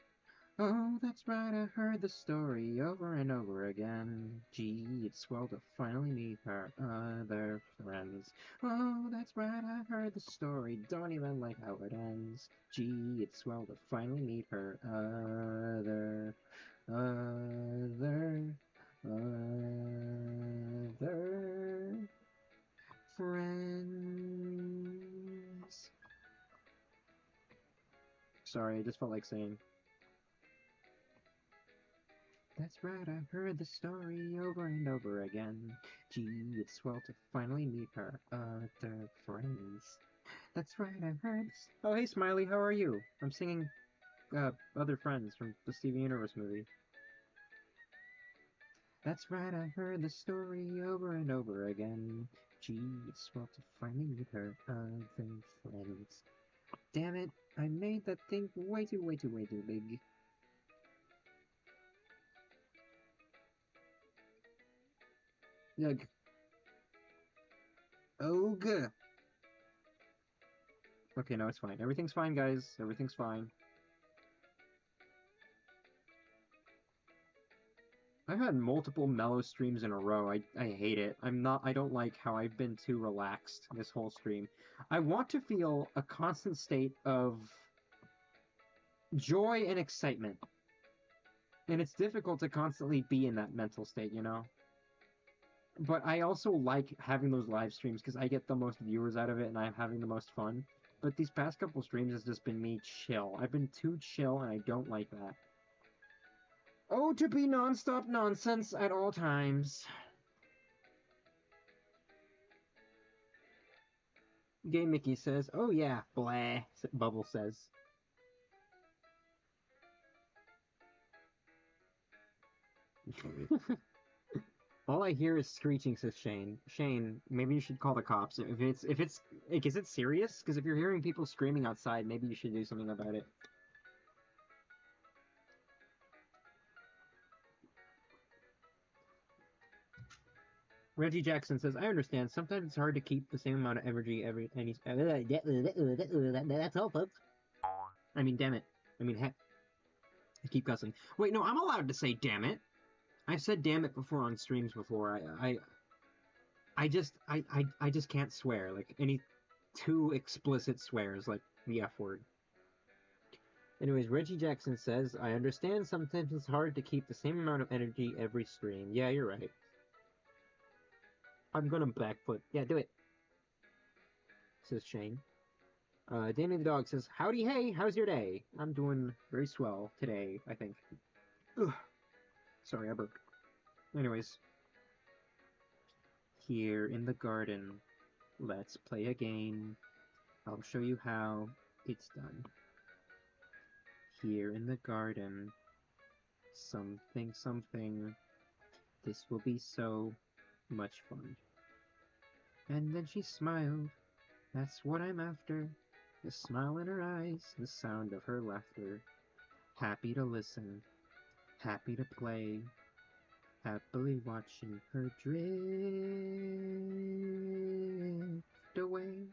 Oh, that's right, I heard the story over and over again. Gee, it's swell to finally meet her other friends. Oh, that's right, I heard the story, don't even like how it ends. Gee, it's swell to finally meet her other friends. Sorry, I just felt like saying. That's right, I heard the story over and over again. Gee, it's swell to finally meet her other friends. That's right, I heard. Oh, hey, Smiley, how are you? I'm singing Other Friends from the Steven Universe movie. That's right, I heard the story over and over again. Gee, it's swell to finally meet her other friends. Damn it, I made that thing way too big. Ugh. Oh, good. Okay, no, it's fine. Everything's fine, guys. Everything's fine. I've had multiple mellow streams in a row. I hate it. I don't like how I've been too relaxed this whole stream. I want to feel a constant state of joy and excitement. And it's difficult to constantly be in that mental state, you know? But I also like having those live streams because I get the most viewers out of it and I'm having the most fun. But these past couple streams has just been me chill. I've been too chill, and I don't like that. Oh, to be non-stop nonsense at all times. Gay Mickey says, oh yeah, blah, Bubble says. All I hear is screeching, says Shane. Shane, maybe you should call the cops. If it's like, is it serious? Because if you're hearing people screaming outside, maybe you should do something about it. Reggie Jackson says, I understand. Sometimes it's hard to keep the same amount of energy that's all, folks. I mean, damn it. I mean, heck. I keep cussing. Wait, no, I'm allowed to say damn it. I've said damn it before on streams before. I just can't swear. Like, any too explicit swears, like the F word. Anyways, Reggie Jackson says, I understand sometimes it's hard to keep the same amount of energy every stream. Yeah, you're right. I'm gonna backflip. Yeah, do it. Says Shane. Danny the dog says, howdy hey, how's your day? I'm doing very swell today, I think. Ugh. Sorry, I burped. Anyways. Here in the garden, let's play a game. I'll show you how it's done. Here in the garden, something, something. This will be so much fun. And then she smiled. That's what I'm after. The smile in her eyes, the sound of her laughter. Happy to listen, happy to play, happily watching her drift away.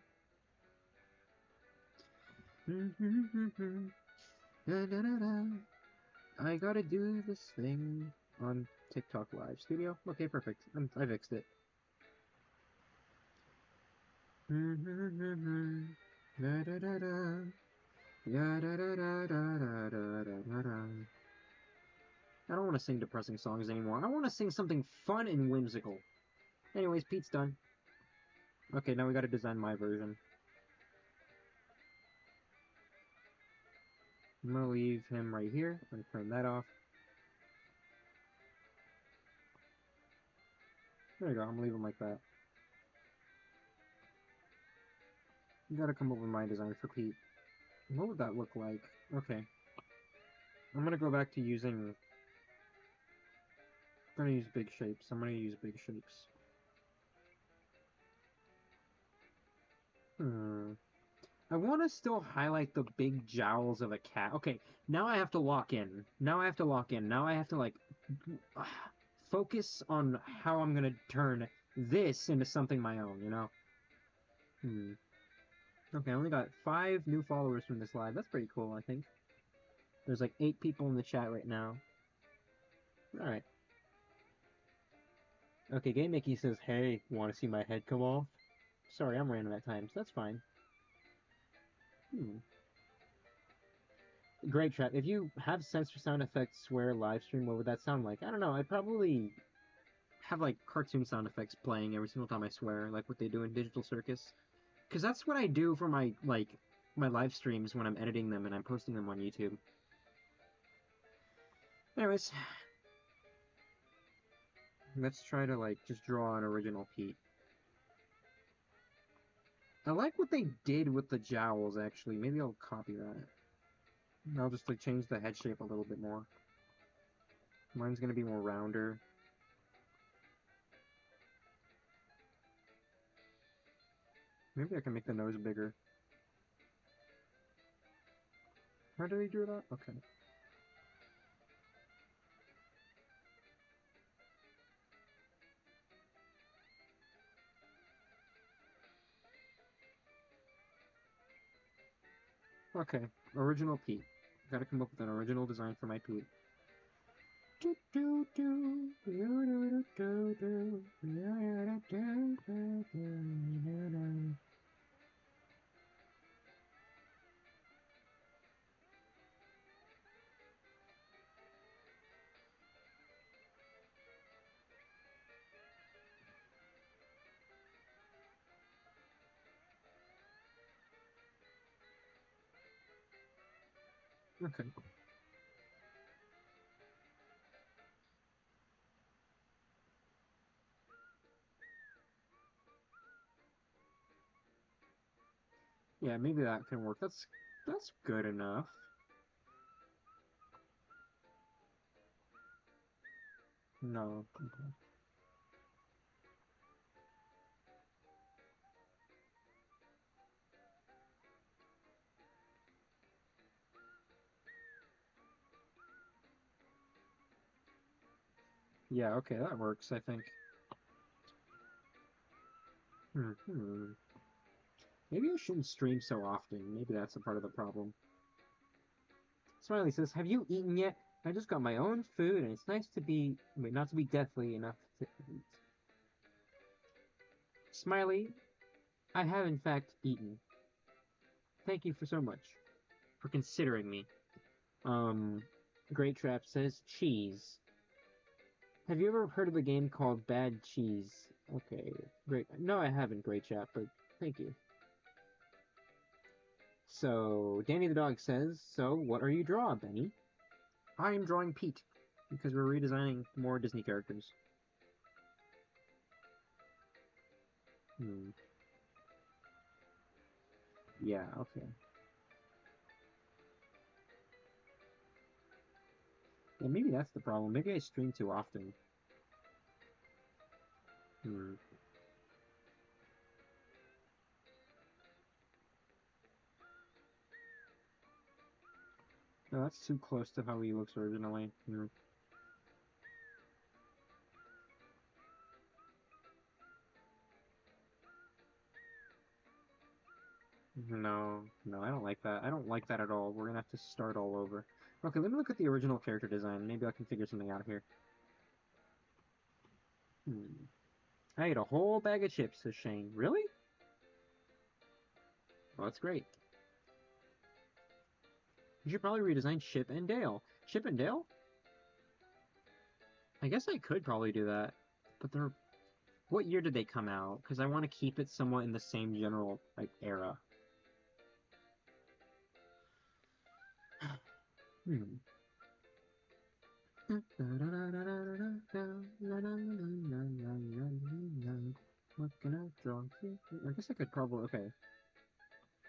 I gotta do this thing on TikTok Live Studio. Okay, perfect. I fixed it. I don't want to sing depressing songs anymore. I want to sing something fun and whimsical. Anyways, Pete's done. Okay, now we gotta design my version. I'm gonna leave him right here and turn that off. There you go, I'm gonna leave him like that. You gotta come up with my design for Pete. What would that look like? Okay. I'm gonna go back to using... I'm gonna use big shapes. I want to still highlight the big jowls of a cat. Okay, now I have to lock in. Now I have to, like, focus on how I'm gonna turn this into something my own, you know? Okay, I only got 5 new followers from this live. That's pretty cool, I think. There's like 8 people in the chat right now. Alright. Okay, Game Mickey says, hey, want to see my head come off? Sorry, I'm random at times. That's fine. Great Trap. If you have censor sound effects swear live stream, what would that sound like? I don't know. I'd probably have like cartoon sound effects playing every single time I swear, like what they do in Digital Circus. Because that's what I do for my live streams when I'm editing them and I'm posting them on YouTube. Anyways, let's try to like just draw an original Pete. I like what they did with the jowls, actually. Maybe I'll copy that. I'll just like change the head shape a little bit more. Mine's gonna be more rounder. Maybe I can make the nose bigger. How do we do that? Okay. Okay, original Pete. Gotta come up with an original design for my Pete. Okay. Yeah, maybe that can work. That's good enough. No. Okay. Yeah, okay, that works, I think. Hmm. Maybe I shouldn't stream so often. Maybe that's a part of the problem. Smiley says, "Have you eaten yet? I just got my own food, and it's nice to be, wait, not to be deathly enough to eat." Smiley, I have in fact eaten. Thank you for so much for considering me. Um, Great Trap says cheese. Have you ever heard of a game called Bad Cheese? Okay, great. No, I haven't, Great Trap, but thank you. So, Danny the dog says, "So, what are you drawing, Benny?" I am drawing Pete because we're redesigning more Disney characters. Hmm. Yeah, okay. Yeah, maybe that's the problem. Maybe I stream too often. Hmm. No, that's too close to how he looks originally. Hmm. No, no, I don't like that. I don't like that at all. We're gonna have to start all over. Okay, let me look at the original character design. Maybe I can figure something out here. Hmm. I ate a whole bag of chips, says Shane. Really? Well, that's great. You should probably redesign Chip and Dale. Chip and Dale? I guess I could probably do that. But they're... What year did they come out? Because I want to keep it somewhat in the same general, like, era. Hmm. What can I draw? I guess I could probably... Okay.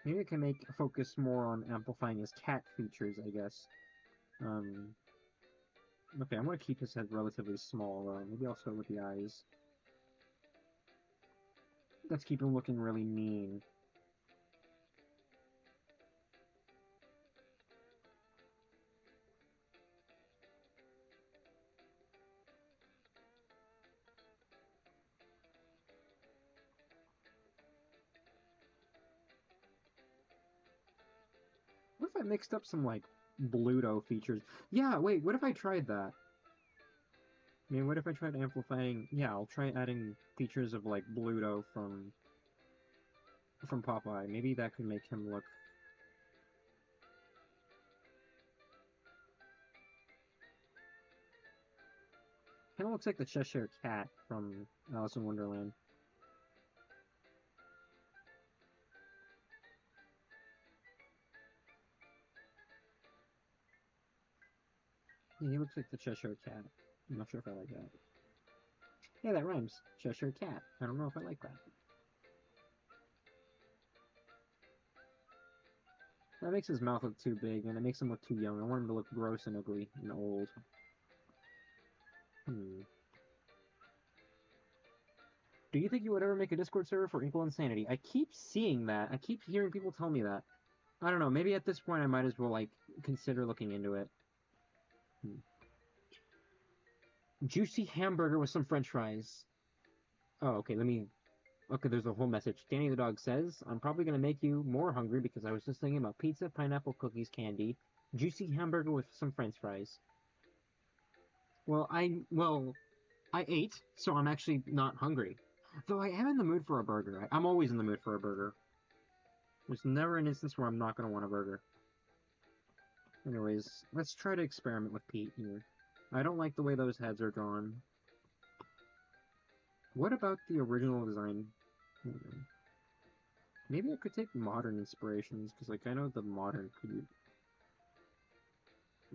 Maybe I can make focus more on amplifying his cat features, I guess. Um, okay, I'm gonna keep his head relatively small, though. Maybe I'll start with the eyes. Let's keep him looking really mean. What if I mixed up some, like, Bluto features? Yeah, wait, what if I tried that? I mean, what if I tried amplifying... Yeah, I'll try adding features of, like, Bluto from Popeye. Maybe that could make him look... Kind of looks like the Cheshire Cat from Alice in Wonderland. Yeah, he looks like the Cheshire Cat. I'm not sure if I like that. Yeah, that rhymes. Cheshire Cat. I don't know if I like that. That makes his mouth look too big, and it makes him look too young. I want him to look gross and ugly and old. Hmm. Do you think you would ever make a Discord server for Inkwell Insanity? I keep seeing that. I keep hearing people tell me that. I don't know. Maybe at this point I might as well, like, consider looking into it. Hmm. Juicy hamburger with some french fries. Oh, okay, let me... Okay, there's a whole message. Danny the dog says, "I'm probably going to make you more hungry because I was just thinking about pizza, pineapple, cookies, candy, juicy hamburger with some french fries." Well, I ate, so I'm actually not hungry. Though I am in the mood for a burger. I'm always in the mood for a burger. There's never an instance where I'm not going to want a burger. Anyways, let's try to experiment with Pete here. I don't like the way those heads are drawn. What about the original design? Maybe I could take modern inspirations, because, like, I know the modern could...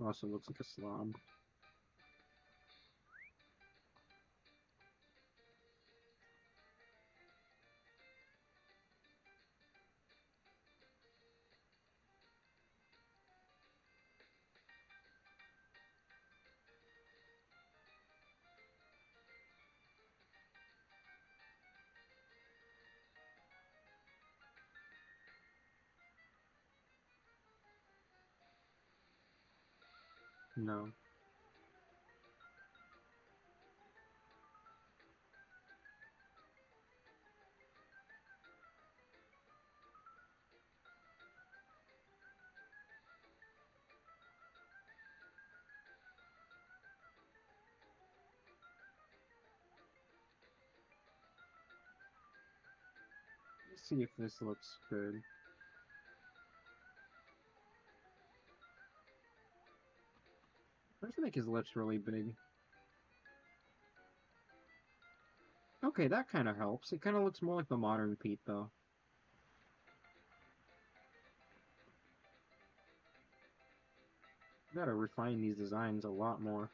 Also looks like a slob. No. Let's see if this looks good. Let's make his lips really big. Okay, that kind of helps. It kind of looks more like the modern Pete, though. Gotta refine these designs a lot more.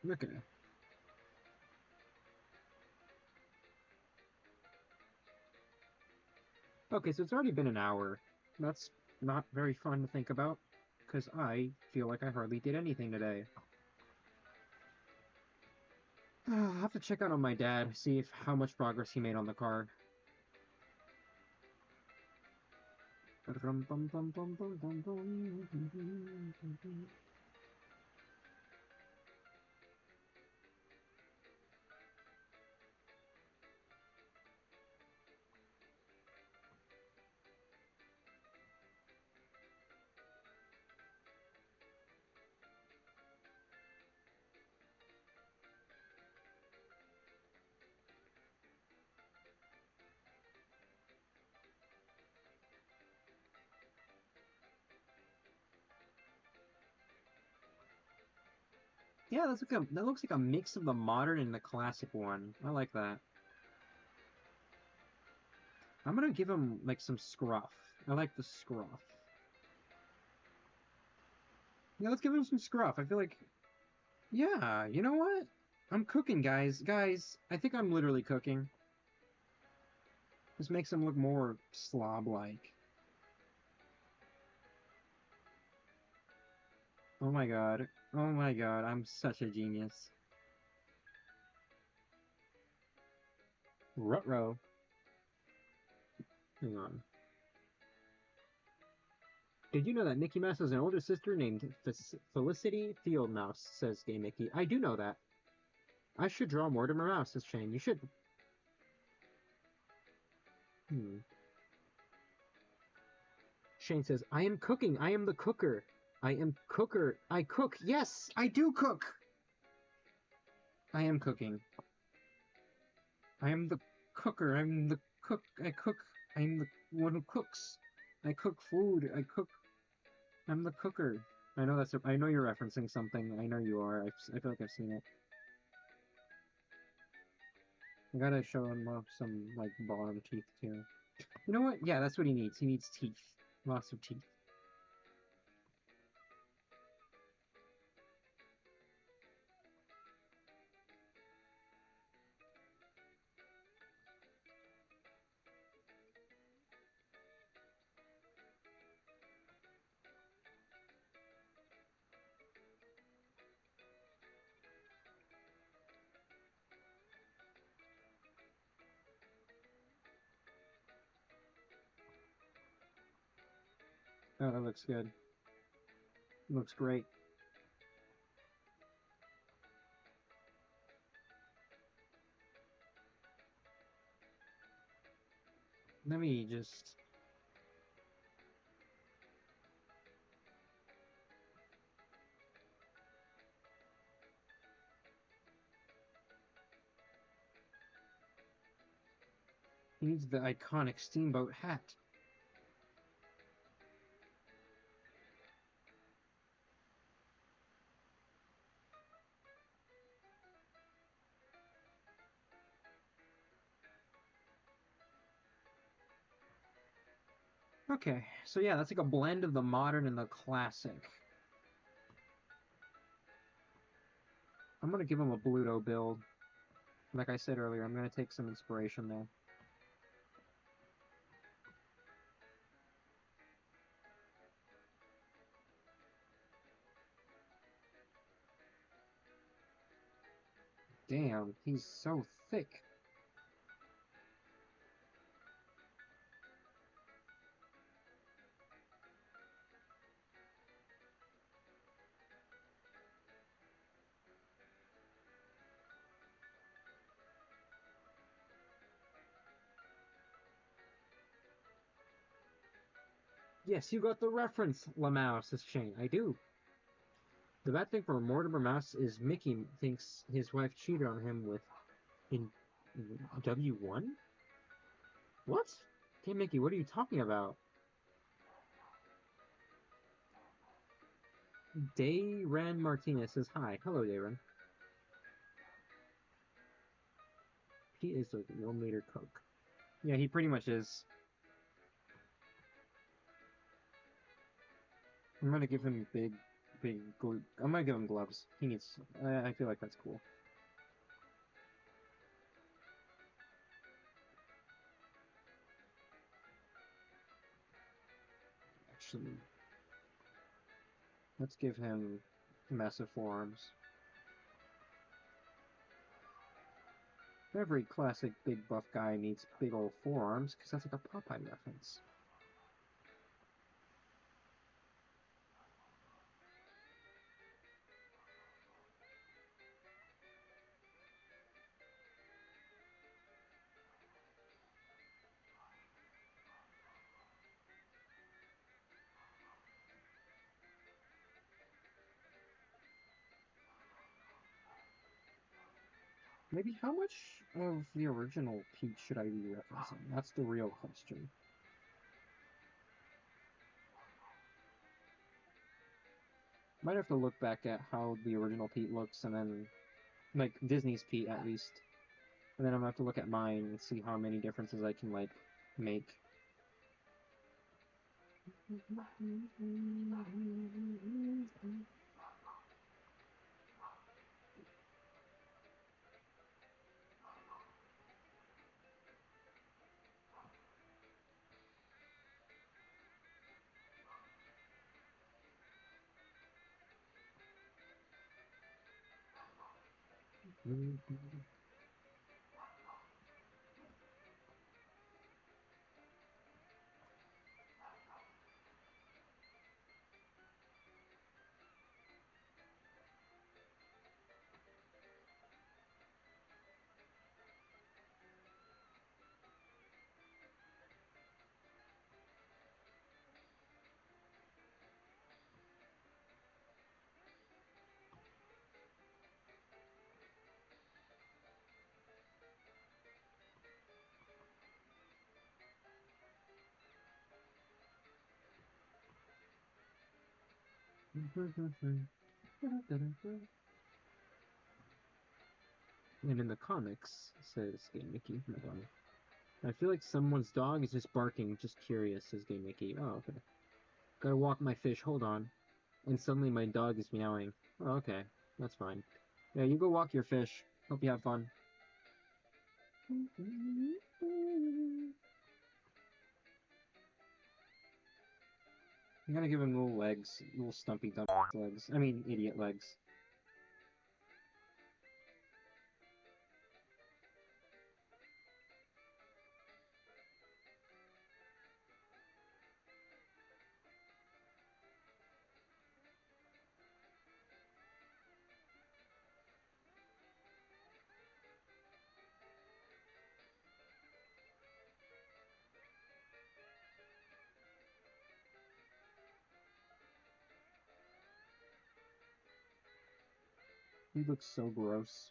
Okay. Okay, so it's already been an hour. That's not very fun to think about, because I feel like I hardly did anything today. I'll have to check out on my dad, see if how much progress he made on the car. Yeah, that looks like a mix of the modern and the classic one. I like that. I'm gonna give him like some scruff. I like the scruff. Yeah, let's give him some scruff. I feel like, yeah, you know what? I'm cooking, guys. Guys, I think I'm literally cooking. This makes him look more slob-like. Oh my god. Oh my god, I'm such a genius. Ruh-roh. Hang on. Did you know that Mickey Mouse has an older sister named Felicity Fieldmouse, says Gay Mickey. I do know that. I should draw Mortimer Mouse, says Shane. You should. Hmm. Shane says, I am cooking. I am the cooker. I am cooker. I cook. Yes, I do cook. I am cooking. I am the cooker. I'm the cook. I cook. I'm the one who cooks. I cook food. I cook. I'm the cooker. I know that's. I know you're referencing something. I know you are. I feel like I've seen it. I gotta show him off some like bottom teeth too. You know what? Yeah, that's what he needs. He needs teeth. Lots of teeth. Oh, that looks good. Looks great. Let me just... He needs the iconic steamboat hat. Okay, so yeah, that's like a blend of the modern and the classic. I'm gonna give him a Bluto build. Like I said earlier, I'm gonna take some inspiration there. Damn, he's so thick. Yes, you got the reference, Lamau, says Shane. I do. The bad thing for Mortimer Mouse is Mickey thinks his wife cheated on him with in W1? What? Hey, Mickey, what are you talking about? Dayran Martinez says hi. Hello, Dayran. He is a 1 liter Coke. Yeah, he pretty much is. I'm gonna give him big I'm gonna give him gloves. He needs. I feel like that's cool. Actually, let's give him massive forearms. Every classic big buff guy needs big old forearms because that's like a Popeye reference. Maybe how much of the original Pete should I be referencing? That's the real question. Might have to look back at how the original Pete looks and then, like, Disney's Pete at least. And then I'm gonna have to look at mine and see how many differences I can, like, make. And in the comics, says Game Mickey, hold on. I feel like someone's dog is just barking, just curious, says Game Mickey. Oh, okay. Gotta walk my fish, hold on. And suddenly my dog is meowing. Oh, okay. That's fine. Yeah, you go walk your fish. Hope you have fun. I'm gonna give him little legs. Little stumpy dumb legs. I mean, idiot legs. He looks so gross.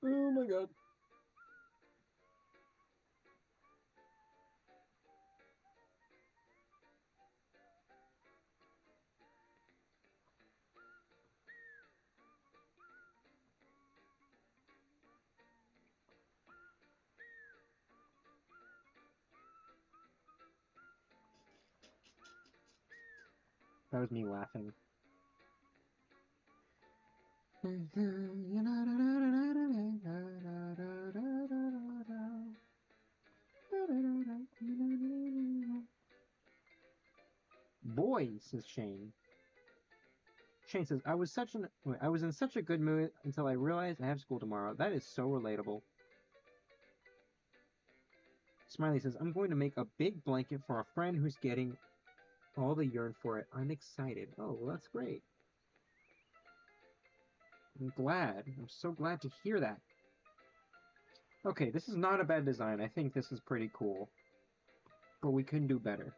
Oh my god. That was me laughing. Boy, says Shane. Shane says, I was in such a good mood until I realized I have school tomorrow. That is so relatable. Smiley says, I'm going to make a big blanket for a friend who's getting all the urine for it. I'm excited. Oh, well, that's great. I'm glad. I'm so glad to hear that. Okay, this is not a bad design. I think this is pretty cool. But we can do better.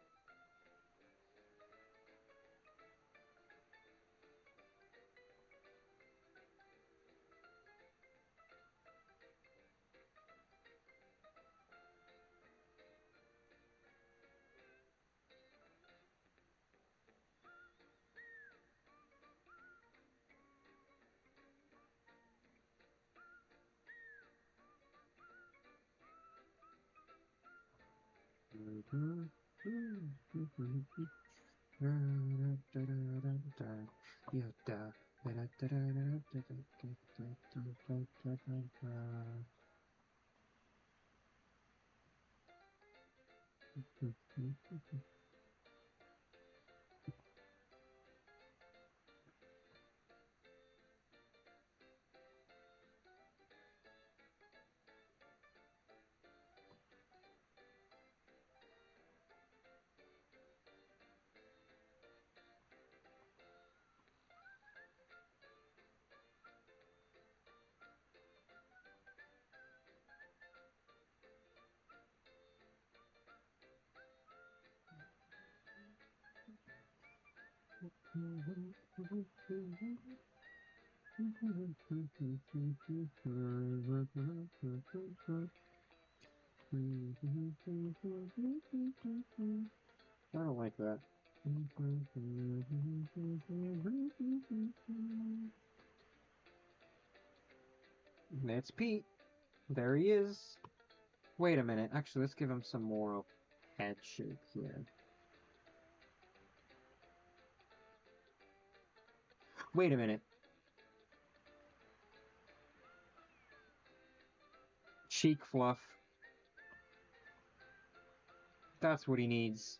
I don't like that. It's Pete. There he is. Wait a minute. Actually, let's give him some more head shape here. Wait a minute. Cheek fluff. That's what he needs.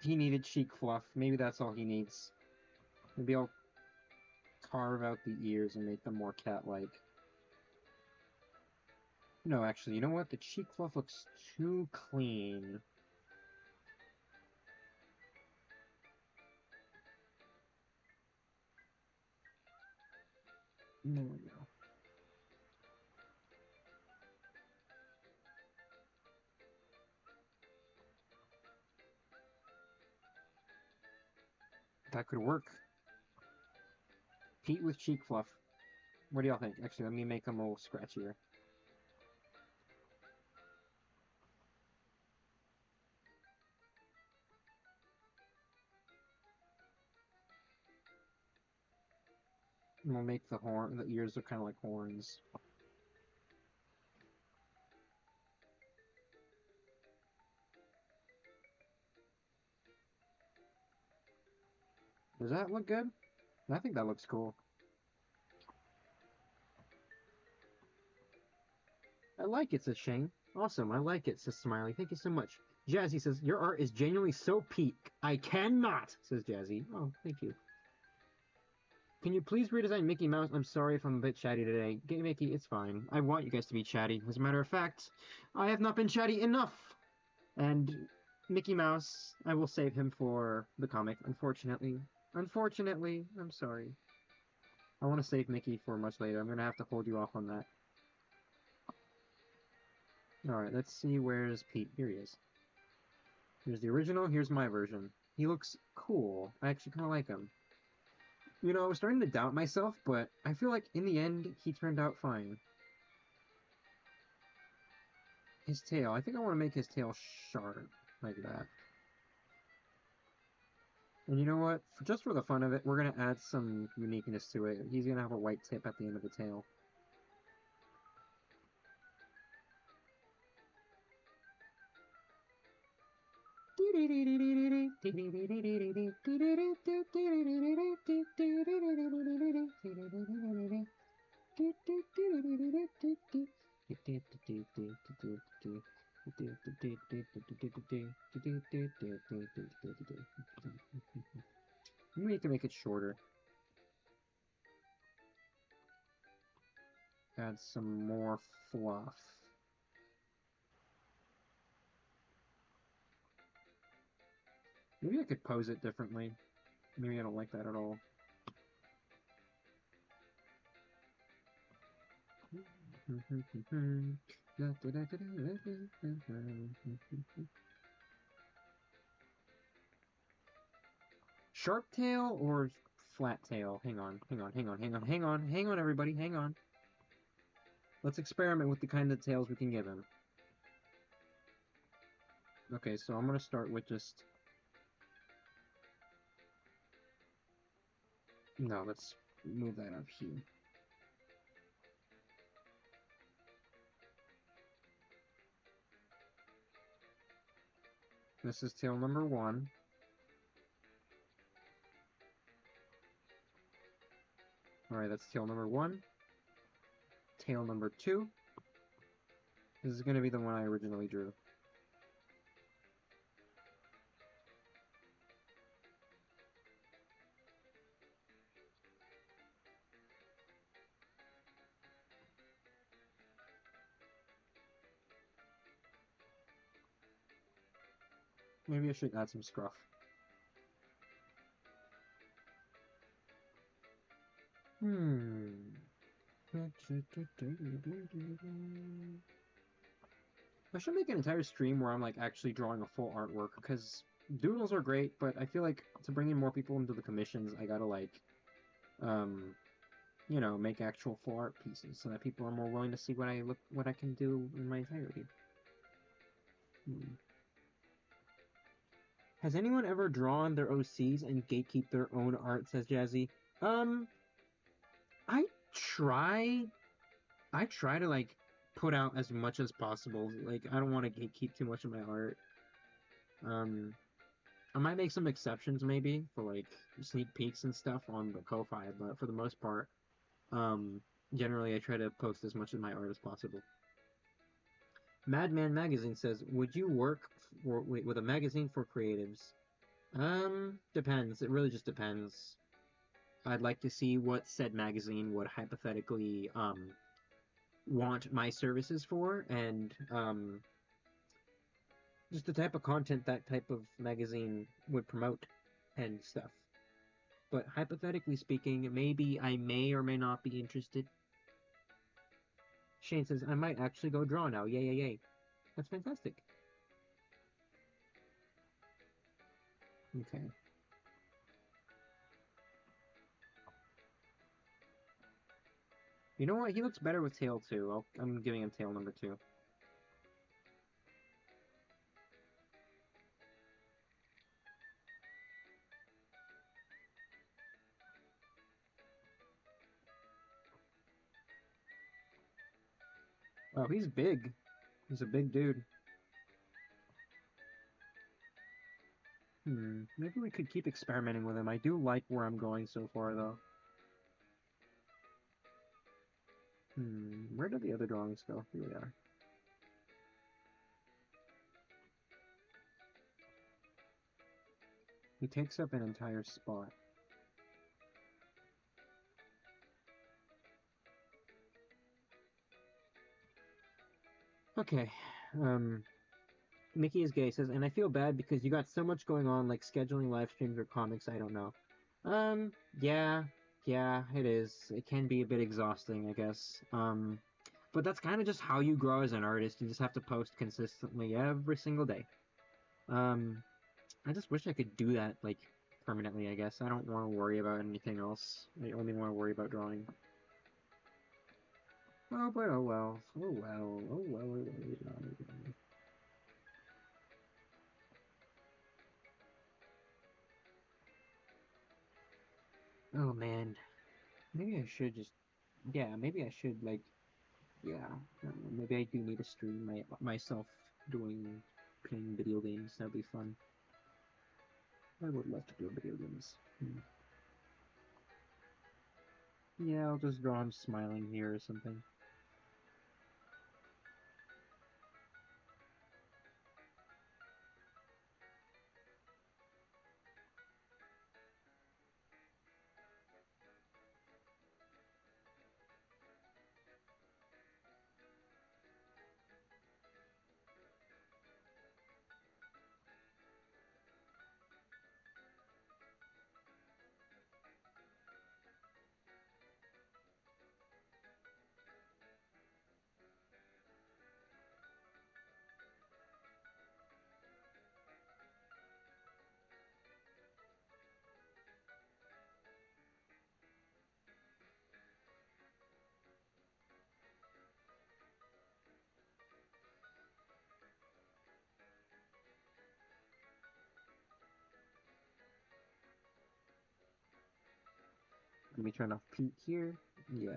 He needed cheek fluff. Maybe that's all he needs. Maybe I'll carve out the ears and make them more cat-like. No, actually, you know what? The cheek fluff looks too clean. There we go. That could work. Pete with cheek fluff. What do y'all think? Actually, let me make them a little scratchier. And we'll make the ears look kind of like horns. Does that look good? I think that looks cool. I like it, says Shane. Awesome, I like it, says Smiley. Thank you so much. Jazzy says, your art is genuinely so peak. I cannot, says Jazzy. Oh, thank you. Can you please redesign Mickey Mouse? I'm sorry if I'm a bit chatty today. Mickey, it's fine. I want you guys to be chatty. As a matter of fact, I have not been chatty enough. And Mickey Mouse, I will save him for the comic, unfortunately. Unfortunately, I'm sorry. I want to save Mickey for much later. I'm going to have to hold you off on that. Alright, let's see where's Pete. Here he is. Here's the original, here's my version. He looks cool. I actually kind of like him. You know, I was starting to doubt myself, but I feel like in the end, he turned out fine. His tail. I think I want to make his tail sharp, like that. And you know what? Just for the fun of it, we're going to add some uniqueness to it. He's going to have a white tip at the end of the tail. We need to make it shorter. Add some more fluff. Maybe I could pose it differently. Maybe I don't like that at all. Sharp tail or flat tail? Hang on, everybody, hang on. Let's experiment with the kind of tails we can give him. Okay, so I'm gonna start with just... No, let's move that up here. This is tail number 1. Alright, that's tail number 1. Tail number 2. This is going to be the one I originally drew. Maybe I should add some scruff. I should make an entire stream where I'm like actually drawing a full artwork, because doodles are great, but I feel like to bring in more people into the commissions, I gotta like, you know, make actual full art pieces so that people are more willing to see what I can do in my entirety. Has anyone ever drawn their OCs and gatekeep their own art, says Jazzy? I try to like put out as much as possible. Like, I don't want to gatekeep too much of my art. I might make some exceptions maybe for like sneak peeks and stuff on the Ko-Fi, but for the most part, generally I try to post as much of my art as possible. Madman Magazine says, would you work with a magazine for creatives? Depends. It really just depends. I'd like to see what said magazine would hypothetically want my services for, and just the type of content that type of magazine would promote and stuff. But hypothetically speaking, maybe I may or may not be interested. Shane says, I might actually go draw now. Yay, yay, yay. That's fantastic. Okay. You know what? He looks better with tail 2. I'm giving him tail number 2. Oh, he's big. He's a big dude. Maybe we could keep experimenting with him. I do like where I'm going so far, though. Where did the other drawings go? Here we are. He takes up an entire spot. Okay, Mickey is gay says, and I feel bad because you got so much going on, like scheduling live streams or comics. I don't know. Yeah, yeah, it is. It can be a bit exhausting, I guess. But that's kind of just how you grow as an artist. You just have to post consistently every single day. Um, I just wish I could do that like permanently, I guess. I don't want to worry about anything else. I only want to worry about drawing. Oh, but oh well. Oh well. Oh well. Oh well. Oh well. Oh man. Maybe I should just yeah, maybe I should like yeah, I don't know, maybe I do need to stream myself doing playing video games. That'd be fun. I would love to do video games. Yeah, I'll just draw him smiling here or something. Let me turn off Pete here. Yeah.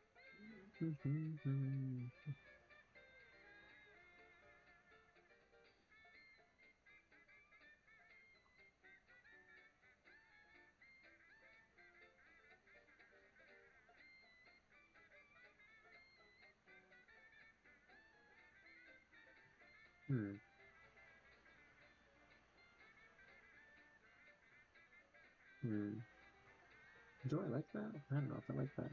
Hmm. Hmm. Do I like that? I don't know if I like that.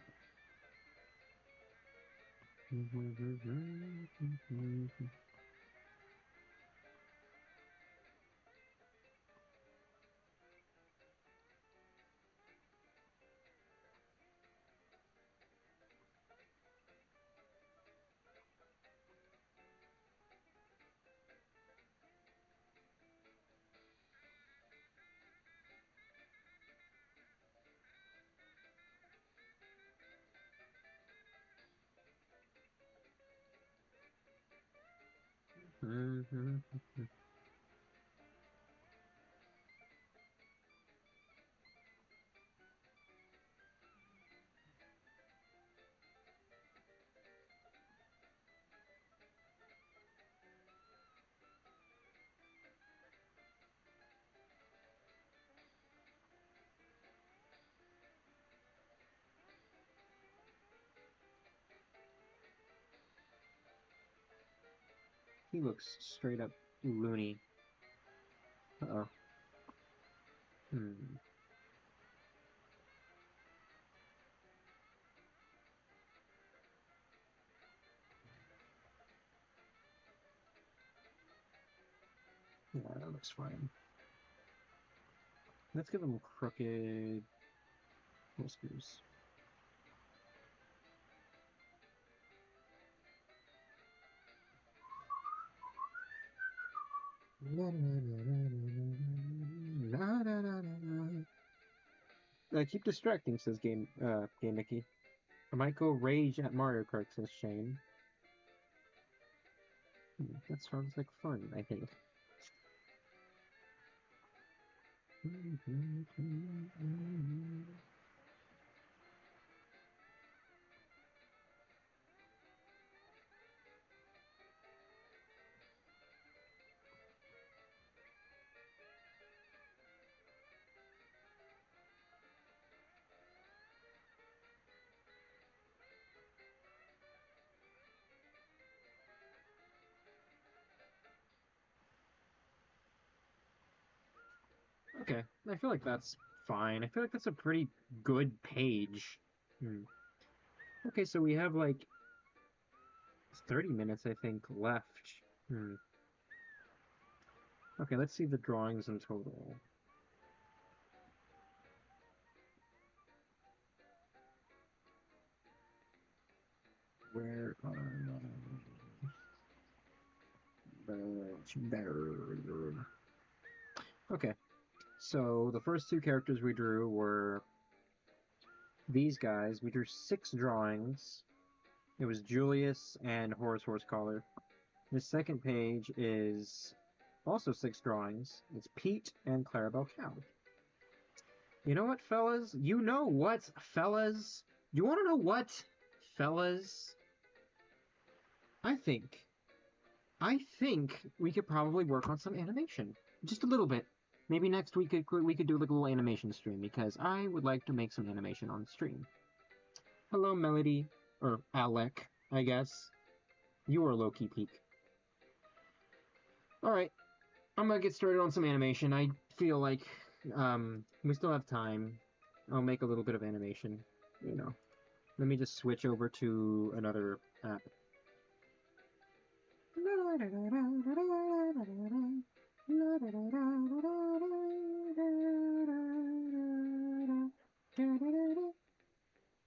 He looks straight up loony. Uh-oh. Hmm. Yeah, that looks fine. Let's give him crooked whiskers. Keep distracting, says Game Mickey. I might go rage at Mario Kart, says Shane. That sounds like fun, I think. Okay, I feel like that's fine. I feel like that's a pretty good page. Hmm. Okay, so we have like 30 minutes, I think, left. Hmm. Okay, let's see the drawings in total. Where are Okay, so the first two characters we drew were these guys. We drew 6 drawings. It was Julius and Horace Horsecollar. The second page is also 6 drawings. It's Pete and Clarabelle Cow. You know what, fellas? You know what, fellas? You want to know what, fellas? I think, I think we could probably work on some animation, just a little bit. Maybe next week we could do like a little animation stream because I would like to make some animation on stream. Hello, Melody, or Alec, I guess. You are low-key peak. All right, I'm gonna get started on some animation. I feel like we still have time. I'll make a little bit of animation, you know. Let me just switch over to another app.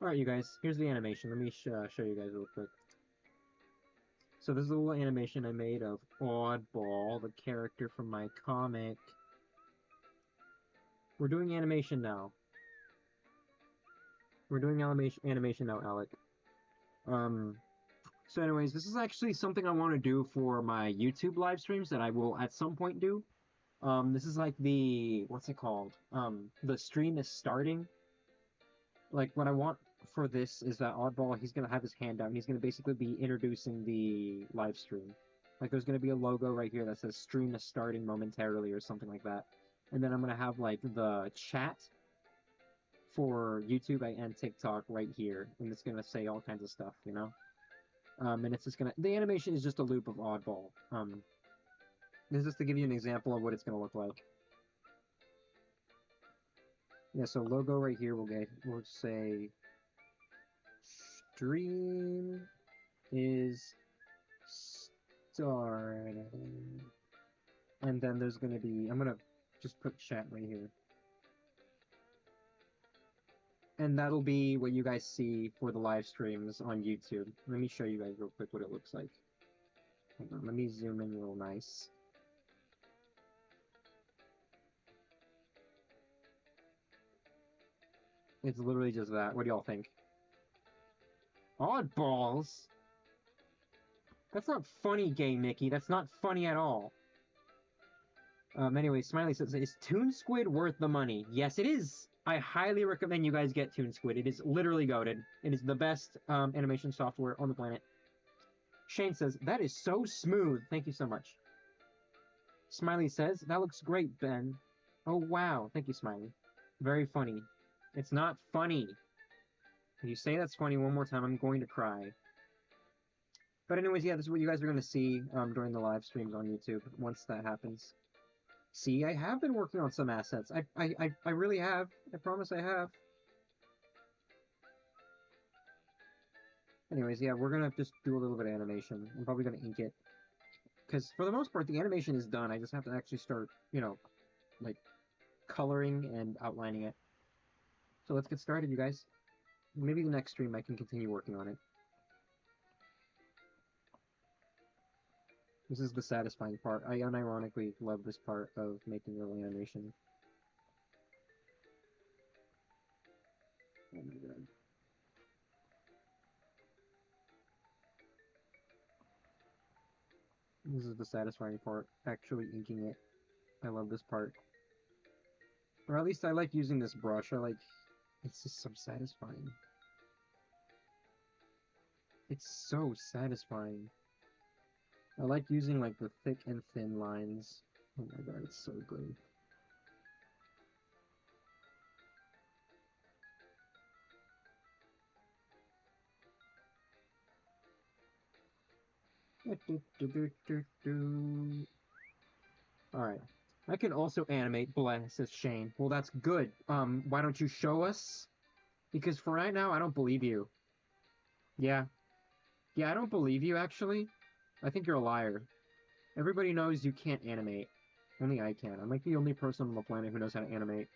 Alright, you guys, here's the animation. Let me show you guys real quick. So this is a little animation I made of Oddball, the character from my comic. We're doing animation now. We're doing animation now, Alec. So anyways, this is actually something I want to do for my YouTube live streams that I will at some point do. This is like the, what's it called? The stream is starting. Like, what I want for this is that Oddball, he's gonna have his hand out, and he's gonna basically be introducing the live stream. Like, there's gonna be a logo right here that says stream is starting momentarily or something like that. And then I'm gonna have, like, the chat for YouTube and TikTok right here, and it's gonna say all kinds of stuff, you know? And it's just gonna, the animation is just a loop of Oddball. This is just to give you an example of what it's gonna look like. Yeah, so logo right here, we'll say stream is starting. And then there's gonna be, I'm gonna just put chat right here. And that'll be what you guys see for the live streams on YouTube. Let me show you guys real quick what it looks like. Hold on, let me zoom in real nice. It's literally just that. What do y'all think? Oddballs? That's not funny, Gay Mickey. That's not funny at all. Anyway, Smiley says, is Toon Squid worth the money? Yes, it is. I highly recommend you guys get Toon Squid. It is literally goated. It is the best animation software on the planet. Shane says, that is so smooth. Thank you so much. Smiley says, that looks great, Ben. Oh, wow. Thank you, Smiley. Very funny. It's not funny. If you say that's funny one more time, I'm going to cry. But anyways, yeah, this is what you guys are going to see during the live streams on YouTube once that happens. See, I have been working on some assets. I really have. I promise I have. Anyways, yeah, we're gonna just do a little bit of animation. I'm probably gonna ink it. Because for the most part, the animation is done. I just have to actually start, you know, like, coloring and outlining it. So let's get started, you guys. Maybe the next stream I can continue working on it. This is the satisfying part. I unironically love this part of making real animation. Oh my god. This is the satisfying part, actually inking it. I love this part. Or at least I like using this brush. It's just so satisfying. It's so satisfying. I like using like the thick and thin lines. Oh my god, it's so good. Alright. I can also animate, blah, says Shane. Well, that's good. Why don't you show us? Because for right now, I don't believe you. Yeah. Yeah, I don't believe you, actually. I think you're a liar. Everybody knows you can't animate. Only I can. I'm like the only person on the planet who knows how to animate.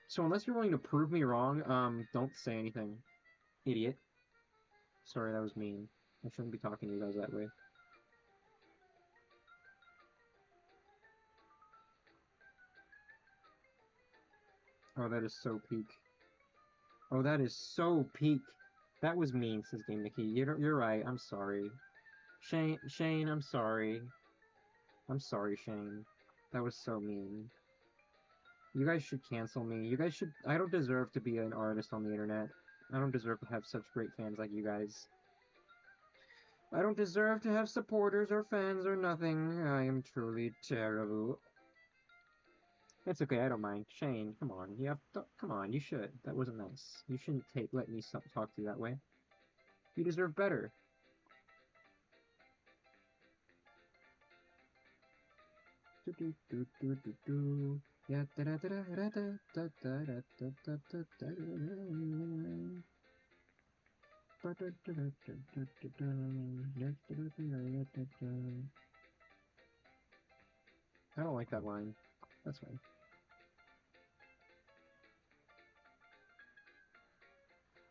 So unless you're willing to prove me wrong, don't say anything. Idiot. Sorry, that was mean. I shouldn't be talking to you guys that way. Oh, that is so peak. Oh, that is so peak. That was mean, says Game Nikki. You're right. I'm sorry. Shane, I'm sorry. I'm sorry, Shane. That was so mean. You guys should cancel me. You guys should... I don't deserve to be an artist on the internet. I don't deserve to have such great fans like you guys. I don't deserve to have supporters or fans or nothing. I am truly terrible. It's okay, I don't mind. Shane, come on. Come on, you should. That wasn't nice. You shouldn't let me talk to you that way. You deserve better. I don't like that line. That's fine.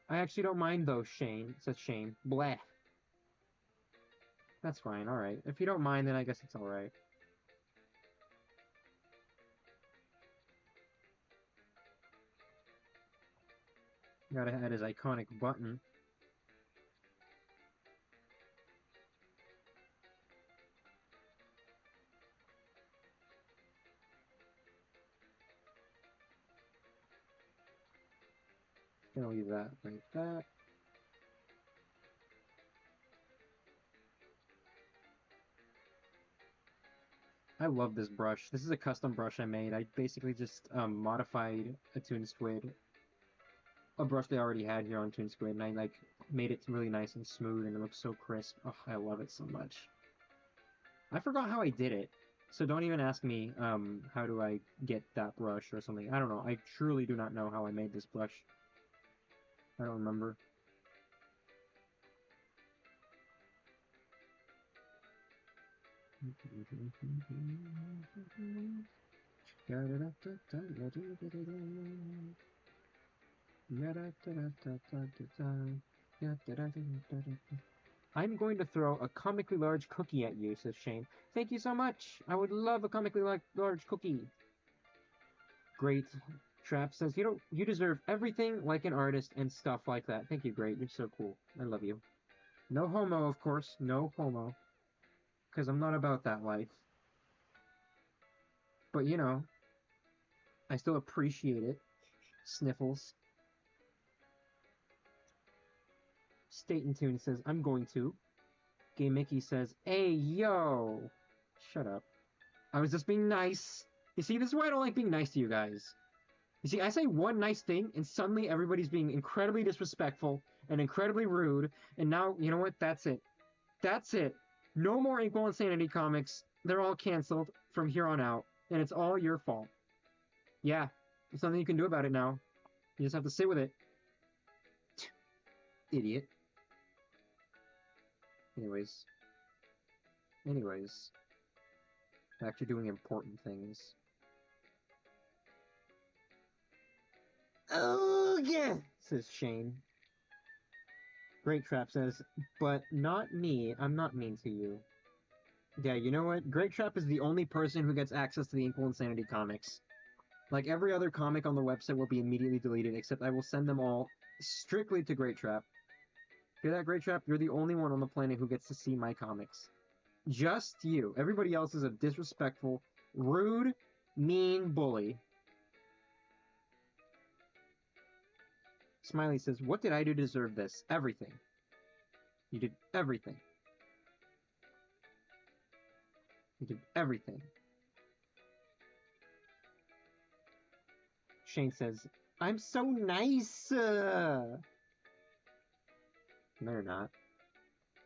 I actually don't mind though, Shane. Says Shane. Bleh. That's fine, alright. If you don't mind, then I guess it's alright. Gotta add his iconic button. Gonna leave that like that. I love this brush. This is a custom brush I made. I basically just modified a Toon Squid, a brush they already had here on Toon Squid, and I like made it really nice and smooth, and it looks so crisp. Oh, I love it so much. I forgot how I did it, so don't even ask me how do I get that brush or something. I don't know. I truly do not know how I made this brush. I don't remember. I'm going to throw a comically large cookie at you, says Shane. Thank you so much. I would love a comically large cookie. Great. Trap says, you deserve everything like an artist and stuff like that. Thank you, Great. You're so cool. I love you. No homo, of course. No homo. Because I'm not about that life. But, you know, I still appreciate it. Sniffles. State and Tune says, I'm going to. Gay Mickey says, hey, yo. Shut up. I was just being nice. You see, this is why I don't like being nice to you guys. You see, I say one nice thing, and suddenly everybody's being incredibly disrespectful and incredibly rude, and now, you know what? That's it. That's it. No more Inkwell Insanity comics. They're all canceled from here on out, and it's all your fault. Yeah, there's nothing you can do about it now. You just have to sit with it. Idiot. Anyways. Back to doing important things. Oh, yeah, says Shane. Great Trap says, but not me. I'm not mean to you. Yeah, you know what? Great Trap is the only person who gets access to the Inkwell Insanity comics. Like, every other comic on the website will be immediately deleted, except I will send them all strictly to Great Trap. Hear that, Great Trap? You're the only one on the planet who gets to see my comics. Just you. Everybody else is a disrespectful, rude, mean bully. Smiley says, what did I do to deserve this? Everything. You did everything. You did everything. Shane says, I'm so nice. No, you're not.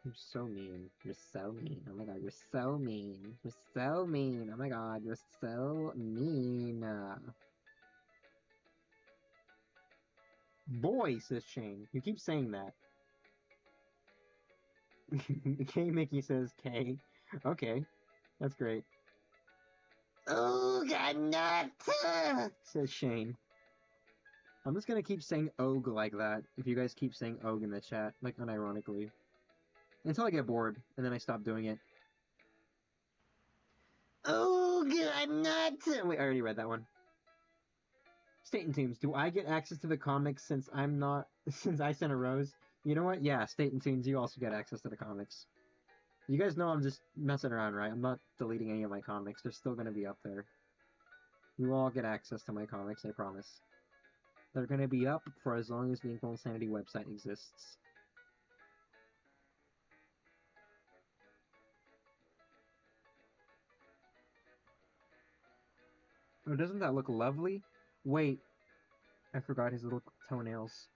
You're so mean. You're so mean. Oh my god, you're so mean. You're so mean. Oh my god, you're so mean. Boy, says Shane. You keep saying that. K Mickey says K. Okay, that's great. Oh, God, not, says Shane. I'm just gonna keep saying og like that if you guys keep saying og in the chat, like unironically. Until I get bored, and then I stop doing it. Oh, God, not. Wait, I already read that one. State and Tunes, do I get access to the comics since I'm not. Since I sent a rose? You know what? Yeah, State and Tunes, you also get access to the comics. You guys know I'm just messing around, right? I'm not deleting any of my comics. They're still gonna be up there. You all get access to my comics, I promise. They're gonna be up for as long as the Inkwell Insanity website exists. Oh, doesn't that look lovely? Wait, I forgot his little toenails.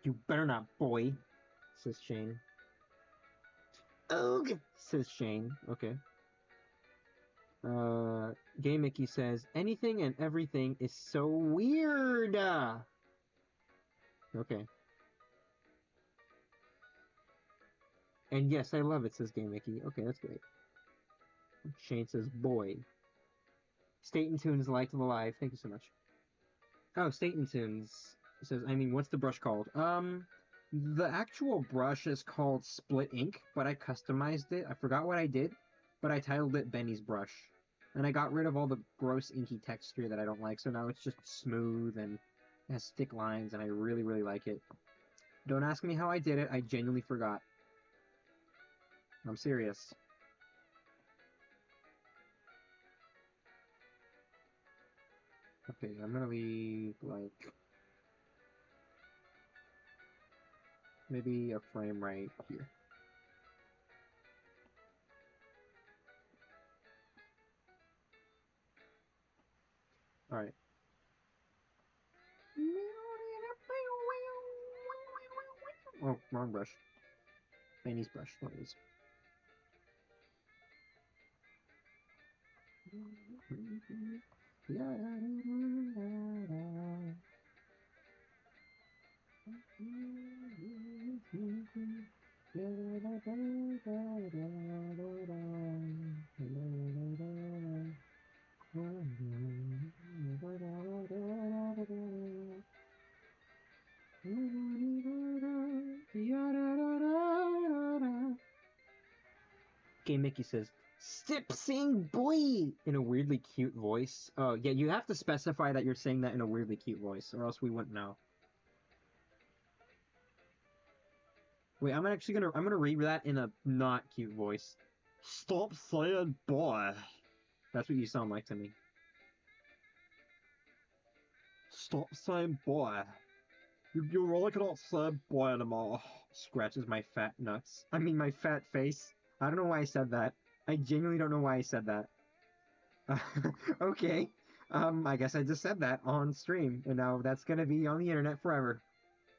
You better not, boy, says Shane. Ugh, says Shane. Okay. Gay Mickey says, anything and everything is so weird. Okay. And yes, I love it, says Gay Mickey. Okay, that's great. Shane says, boy. State and Tunes liked the live. Thank you so much. Oh, State and Tunes says, I mean, what's the brush called? The actual brush is called Split Ink, but I customized it. I forgot what I did, but I titled it Benny's brush. And I got rid of all the gross inky texture that I don't like, so now it's just smooth and has thick lines, and I really, really like it. Don't ask me how I did it, I genuinely forgot. I'm serious. Okay, I'm gonna leave, like, maybe a frame right here. Alright. Oh, wrong brush. Benny's brush, that is. Okay, Mickey says, Stip sing boy in a weirdly cute voice. Oh, yeah, you have to specify that you're saying that in a weirdly cute voice, or else we wouldn't know. Wait, I'm gonna read that in a not cute voice. Stop saying boy. That's what you sound like to me. Stop saying boy. You really cannot say boy anymore. Scratches my fat nuts. I mean, my fat face. I don't know why I said that. I genuinely don't know why I said that. Okay. I guess I just said that on stream, and now that's gonna be on the internet forever.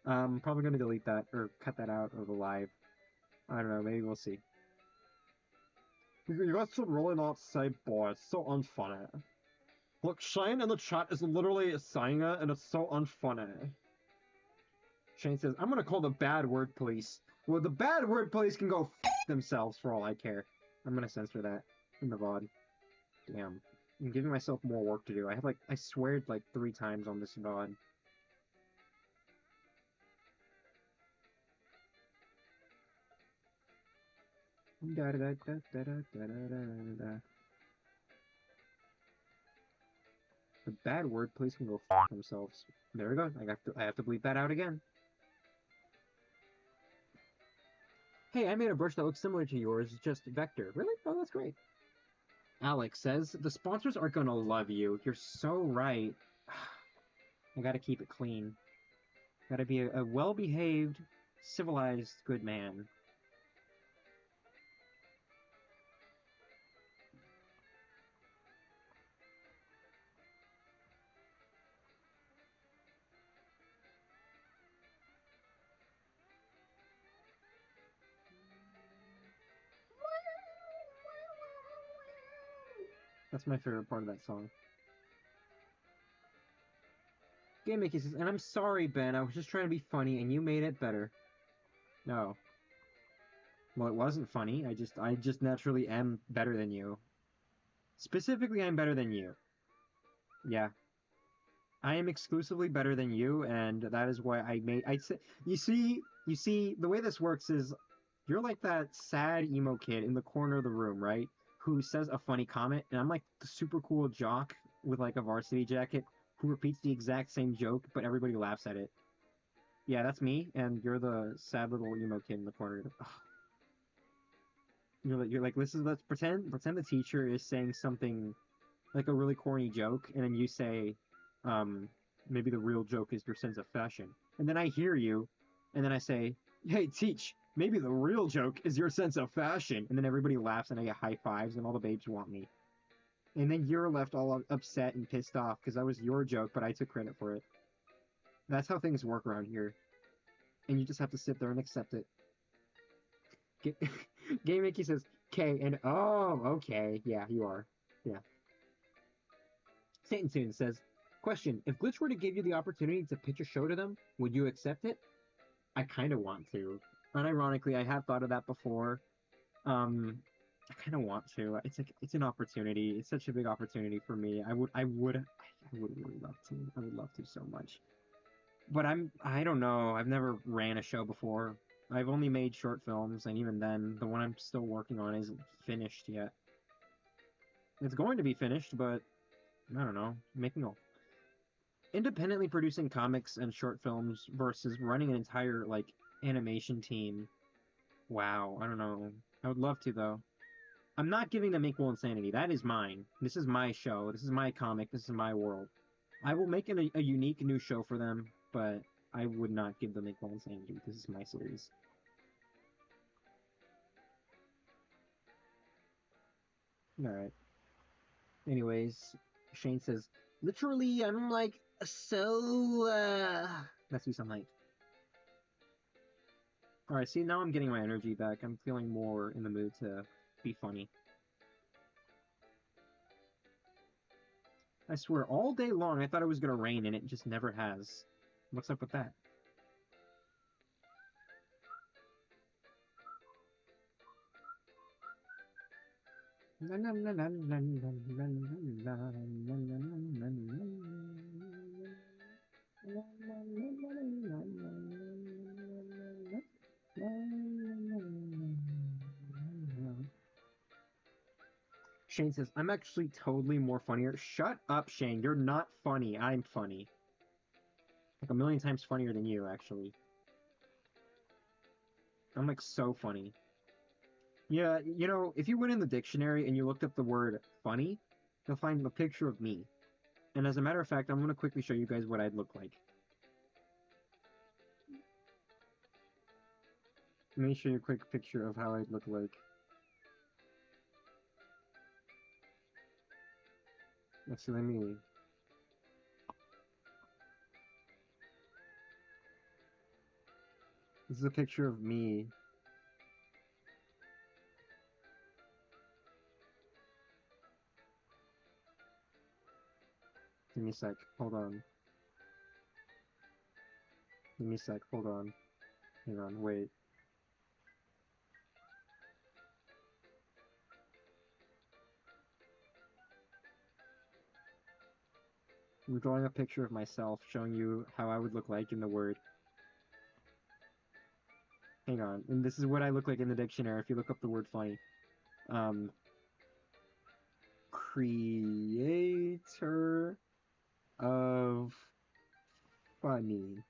Probably gonna delete that or cut that out of the live. I don't know. Maybe we'll see. You guys should really not say boy. It's so unfunny. Look, Shane in the chat is literally saying it, and it's so unfunny. Shane says, I'm gonna call the bad word police. Well, the bad word police can go f themselves for all I care. I'm gonna censor that in the VOD. Damn. I'm giving myself more work to do. I sweared like 3 times on this VOD. Da, da, da, da, da, da, da, da, da. The bad word police can go f themselves. There we go. I have to bleep that out again. Hey, I made a brush that looks similar to yours, just vector. Really? Oh, that's great. Alex says, the sponsors are gonna love you. You're so right. I gotta keep it clean. Gotta be a well-behaved, civilized, good man. That's my favorite part of that song. Game Maker says, and I'm sorry, Ben. I was just trying to be funny, and you made it better. No. Well, it wasn't funny. I just naturally am better than you. Specifically, I'm better than you. Yeah. I am exclusively better than you, and that is why I say, you see, the way this works is, you're like that sad emo kid in the corner of the room, right? Who says a funny comment, and I'm like the super cool jock with like a varsity jacket who repeats the exact same joke, but everybody laughs at it. Yeah, that's me, and you're the sad little emo kid in the corner. Ugh. You're like, let's pretend the teacher is saying something like a really corny joke, and then you say, um, maybe the real joke is your sense of fashion. And then I hear you, and then I say, hey, teach, maybe the real joke is your sense of fashion. And then everybody laughs, and I get high fives, and all the babes want me. And then you're left all upset and pissed off because that was your joke, but I took credit for it. That's how things work around here. And you just have to sit there and accept it. Game Mickey says, K, and oh, okay, yeah, you are. Yeah. Satan Soon says, question, if Glitch were to give you the opportunity to pitch a show to them, would you accept it? I kind of want to. Unironically, I have thought of that before. I kind of want to. It's like it's an opportunity. It's such a big opportunity for me. I would really love to. I would love to so much. But I don't know. I've never ran a show before. I've only made short films, and even then, the one I'm still working on isn't finished yet. It's going to be finished, but I don't know. Making a independently producing comics and short films versus running an entire like animation team. Wow, I don't know. I would love to though. I'm not giving them Inkwell Insanity. That is mine. This is my show. This is my comic. This is my world. I will make a unique new show for them, but I would not give them Inkwell Insanity. This is my series. All right. Anyways, Shane says, literally, I'm like, so, that's what I'm like. Alright, see, now I'm getting my energy back. I'm feeling more in the mood to be funny. I swear, all day long I thought it was gonna rain, and it just never has. What's up with that? Shane says, I'm actually totally more funnier. Shut up, Shane. You're not funny. I'm funny. Like a million times funnier than you, actually. I'm like so funny. Yeah, you know, if you went in the dictionary and you looked up the word funny, you'll find a picture of me. And as a matter of fact, I'm going to quickly show you guys what I'd look like. Let me show you a quick picture of how I'd look like. Let's see, let me... This is a picture of me. Give me a sec. Hold on. Give me a sec. Hold on. Hang on. Wait. I'm drawing a picture of myself showing you how I would look like in the word. Hang on. And this is what I look like in the dictionary if you look up the word funny. Creator of funny.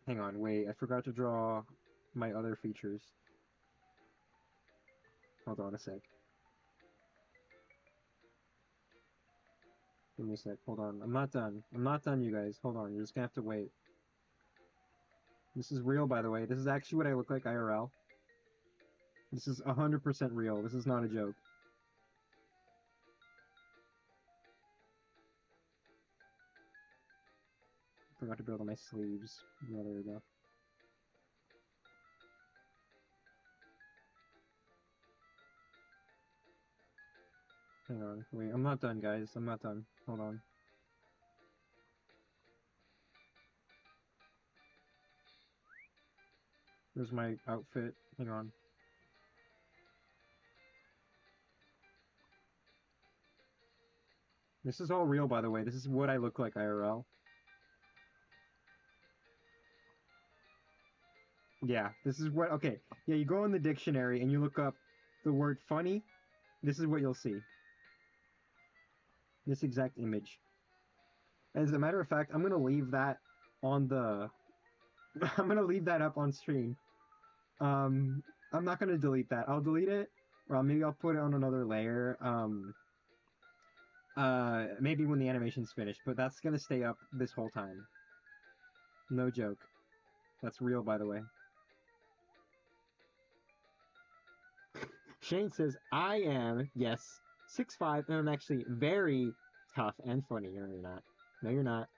Hang on, wait, I forgot to draw my other features. Hold on a sec. Give me a sec, hold on. I'm not done. I'm not done, you guys. Hold on, you're just gonna have to wait. This is real, by the way. This is actually what I look like IRL. This is 100% real. This is not a joke. Forgot to build on my sleeves. Oh, there we go. Hang on. Wait, I'm not done, guys. I'm not done. Hold on. There's my outfit. Hang on. This is all real, by the way. This is what I look like IRL. Yeah, this is what... Okay. Yeah, you go in the dictionary and you look up the word funny. This is what you'll see. This exact image. As a matter of fact, I'm gonna leave that on the... I'm gonna leave that up on stream. I'm not gonna delete that. I'll delete it, or maybe I'll put it on another layer. Maybe when the animation's finished, but that's gonna stay up this whole time. No joke. That's real, by the way. Shane says, I am, yes, 6'5", and I'm actually very tough and funny. No, you're not. No, you're not.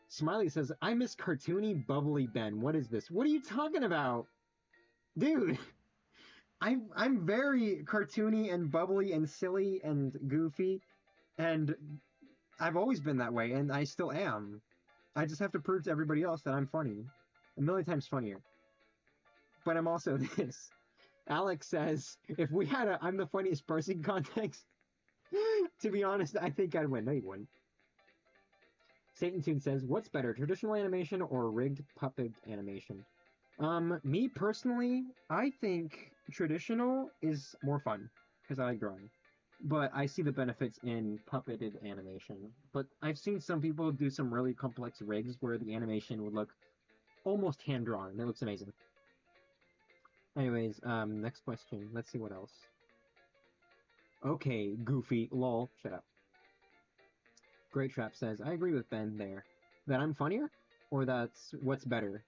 Smiley says, I miss cartoony, bubbly Ben. What is this? What are you talking about? Dude, I'm very cartoony and bubbly and silly and goofy, and I've always been that way, and I still am. I just have to prove to everybody else that I'm funny. A million times funnier. But I'm also this. Alex says, if we had a I'm the funniest person contest, to be honest, I think I'd win. No, you wouldn't. Satan Tune says, what's better, traditional animation or rigged puppet animation? Me personally, I think traditional is more fun, because I like drawing. But I see the benefits in puppeted animation. But I've seen some people do some really complex rigs where the animation would look almost hand-drawn. It looks amazing. Anyways, next question. Let's see what else. Okay, Goofy. Lol. Shut up. Great Trap says, I agree with Ben there. That I'm funnier? Or that's what's better?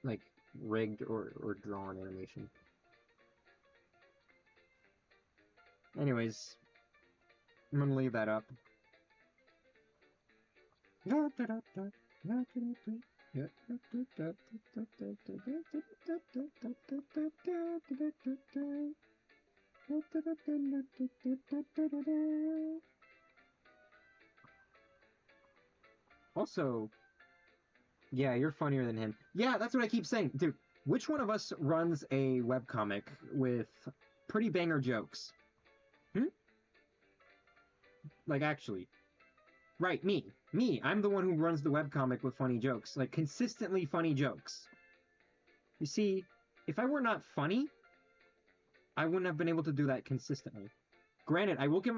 Like, rigged or drawn animation. Anyways, I'm gonna leave that up. Also, yeah, you're funnier than him. Yeah, that's what I keep saying. Dude, which one of us runs a webcomic with pretty banger jokes? Hmm? Like, actually. Right, me. Me. I'm the one who runs the webcomic with funny jokes. Like, consistently funny jokes. You see, if I were not funny, I wouldn't have been able to do that consistently. Granted, I will give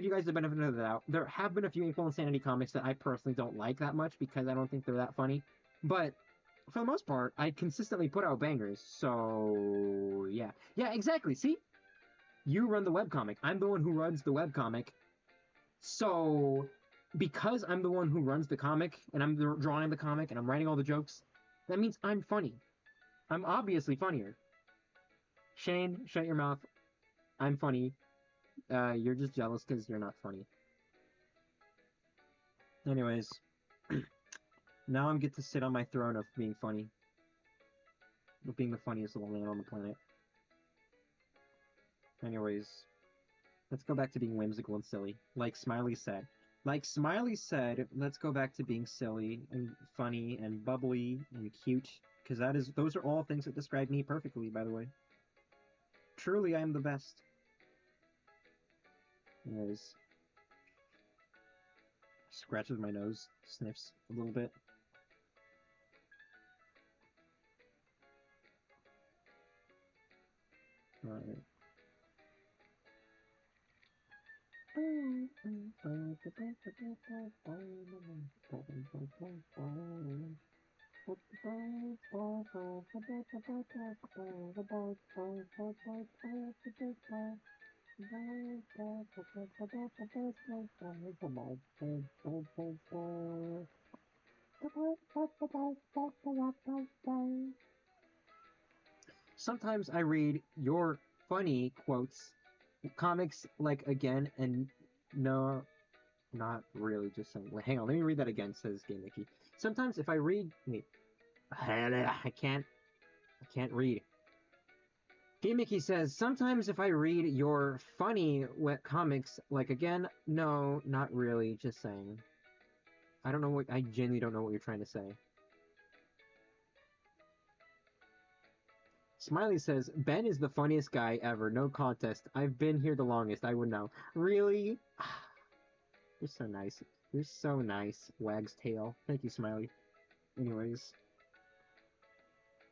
you guys the benefit of the doubt. There have been a few Inkwell Insanity comics that I personally don't like that much because I don't think they're that funny. But for the most part, I consistently put out bangers. So yeah, yeah, exactly. See, you run the webcomic. I'm the one who runs the webcomic. So because I'm the one who runs the comic and I'm drawing the comic and I'm writing all the jokes, that means I'm funny. I'm obviously funnier. Shane, shut your mouth. I'm funny. You're just jealous because you're not funny. Anyways, now I get to sit on my throne of being funny. Of being the funniest little man on the planet. Anyways, let's go back to being whimsical and silly. Like Smiley said. Like Smiley said, let's go back to being silly and funny and bubbly and cute. Because those are all things that describe me perfectly, by the way. Truly, I am the best. Anyways. Scratches my nose, sniffs a little bit. Alright. Sometimes I read your funny quotes, comics like again, and no, not really, just saying. Wait, hang on, let me read that again, says Game Mickey. Sometimes if I read, wait, I can't read. Game Mickey says, sometimes if I read your funny wet comics, like again, no, not really, just saying. I genuinely don't know what you're trying to say. Smiley says, Ben is the funniest guy ever, no contest. I've been here the longest, I would know. Really? You're so nice. You're so nice, Wag's tail. Thank you, Smiley. Anyways,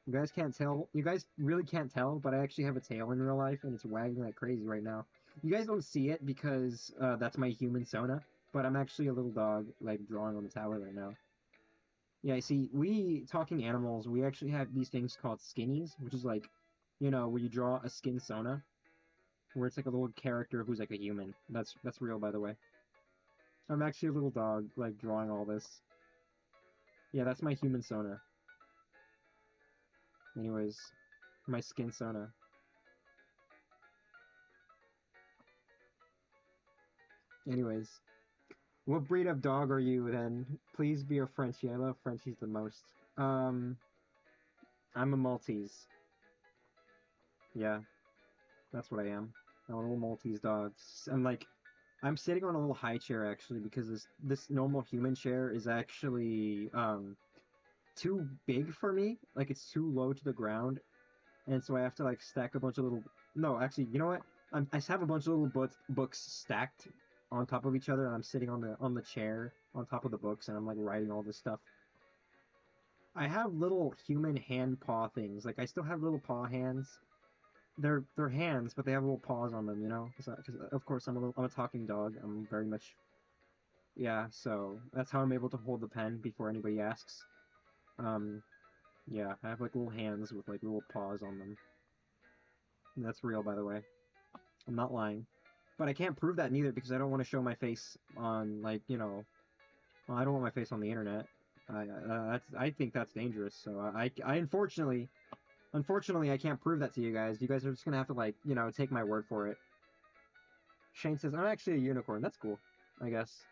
you guys can't tell. You guys really can't tell, but I actually have a tail in real life, and it's wagging like crazy right now. You guys don't see it because that's my human Sona, but I'm actually a little dog, like, drawing on the tower right now. Yeah, see, we, talking animals, we actually have these things called skinnies, which is like, where you draw a skin Sona, where it's like a little character who's like a human. That's real, by the way. I'm actually a little dog, like, drawing all this. Yeah, that's my human Sona. Anyways, my skin Sona. Anyways, what breed of dog are you then? Please be a Frenchie. I love Frenchies the most. Um, I'm a Maltese. Yeah, that's what I am. I'm a little Maltese dog. I'm sitting on a little high chair actually because this normal human chair is actually too big for me. Like it's too low to the ground, and so I have to like stack a bunch of little. No, actually, you know what? I just have a bunch of little books stacked on top of each other, and I'm sitting on the chair on top of the books, and I'm like writing all this stuff. I have little human hand paw things. Like I still have little paw hands. They're hands, but they have little paws on them. Because of course I'm a talking dog. I'm very much yeah. So that's how I'm able to hold the pen before anybody asks. Um, yeah, I have like little hands with like little paws on them. And that's real, by the way. I'm not lying. But I can't prove that neither because I don't want to show my face on like well, I don't want my face on the internet. I think that's dangerous. So I unfortunately I can't prove that to you guys. You guys are just gonna have to like take my word for it. Shane says I'm actually a unicorn. That's cool, I guess.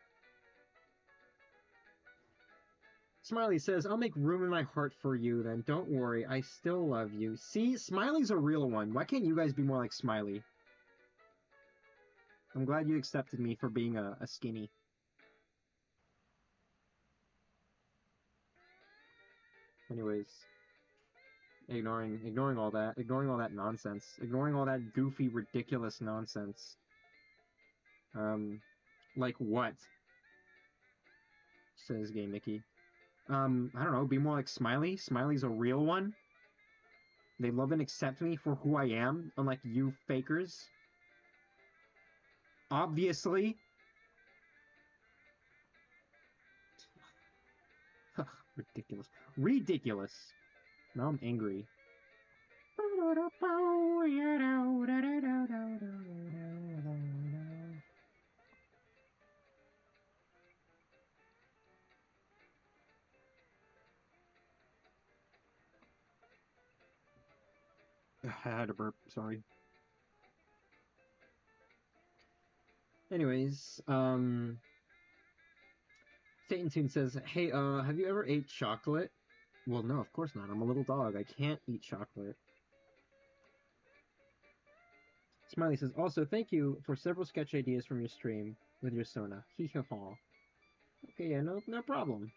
Smiley says I'll make room in my heart for you. Then don't worry, I still love you. See, Smiley's a real one. Why can't you guys be more like Smiley? I'm glad you accepted me for being a skinny. Anyways, ignoring all that nonsense, ignoring all that goofy, ridiculous nonsense. Um, like what? Says Gay Mickey. I don't know. Be more like Smiley. Smiley's a real one. They love and accept me for who I am, unlike you fakers. Obviously. Ridiculous. Ridiculous. Now I'm angry. I had a burp, sorry. Anyways, Satan Tune says, "Hey, have you ever ate chocolate?" Well, no, of course not. I'm a little dog. I can't eat chocolate. Smiley says, "Also, thank you for several sketch ideas from your stream with your Sona. Hee hee haw." Okay, yeah, no problem.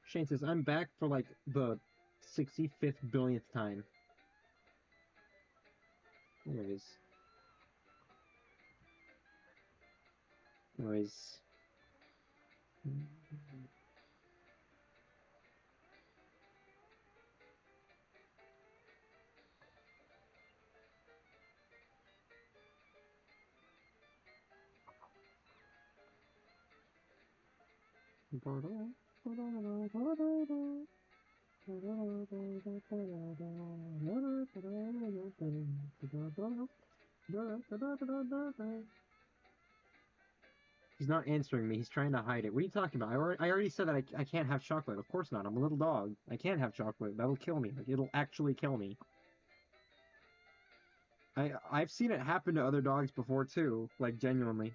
Shane says, "I'm back for like the 65th billionth time." Anyways, anyways, He's not answering me. He's trying to hide it. What are you talking about? I already said that I can't have chocolate. Of course not. I'm a little dog. I can't have chocolate. That'll kill me. Like, it'll actually kill me. I've seen it happen to other dogs before too. Like genuinely.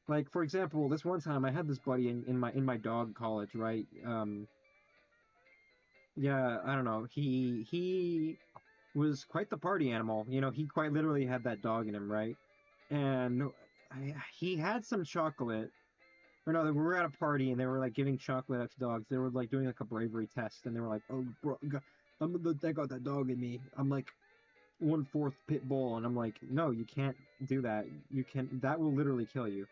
Like for example, this one time I had this buddy in my dog college, right? Yeah, I don't know. He was quite the party animal. You know, he quite literally had that dog in him, right? And he had some chocolate. Or no, we were at a party and they were like giving chocolate out to dogs. They were like doing like a bravery test, and they were like, "Oh, bro, I got that dog in me. I'm like 1/4 pit bull," and I'm like, "No, you can't do that. You can. That will literally kill you."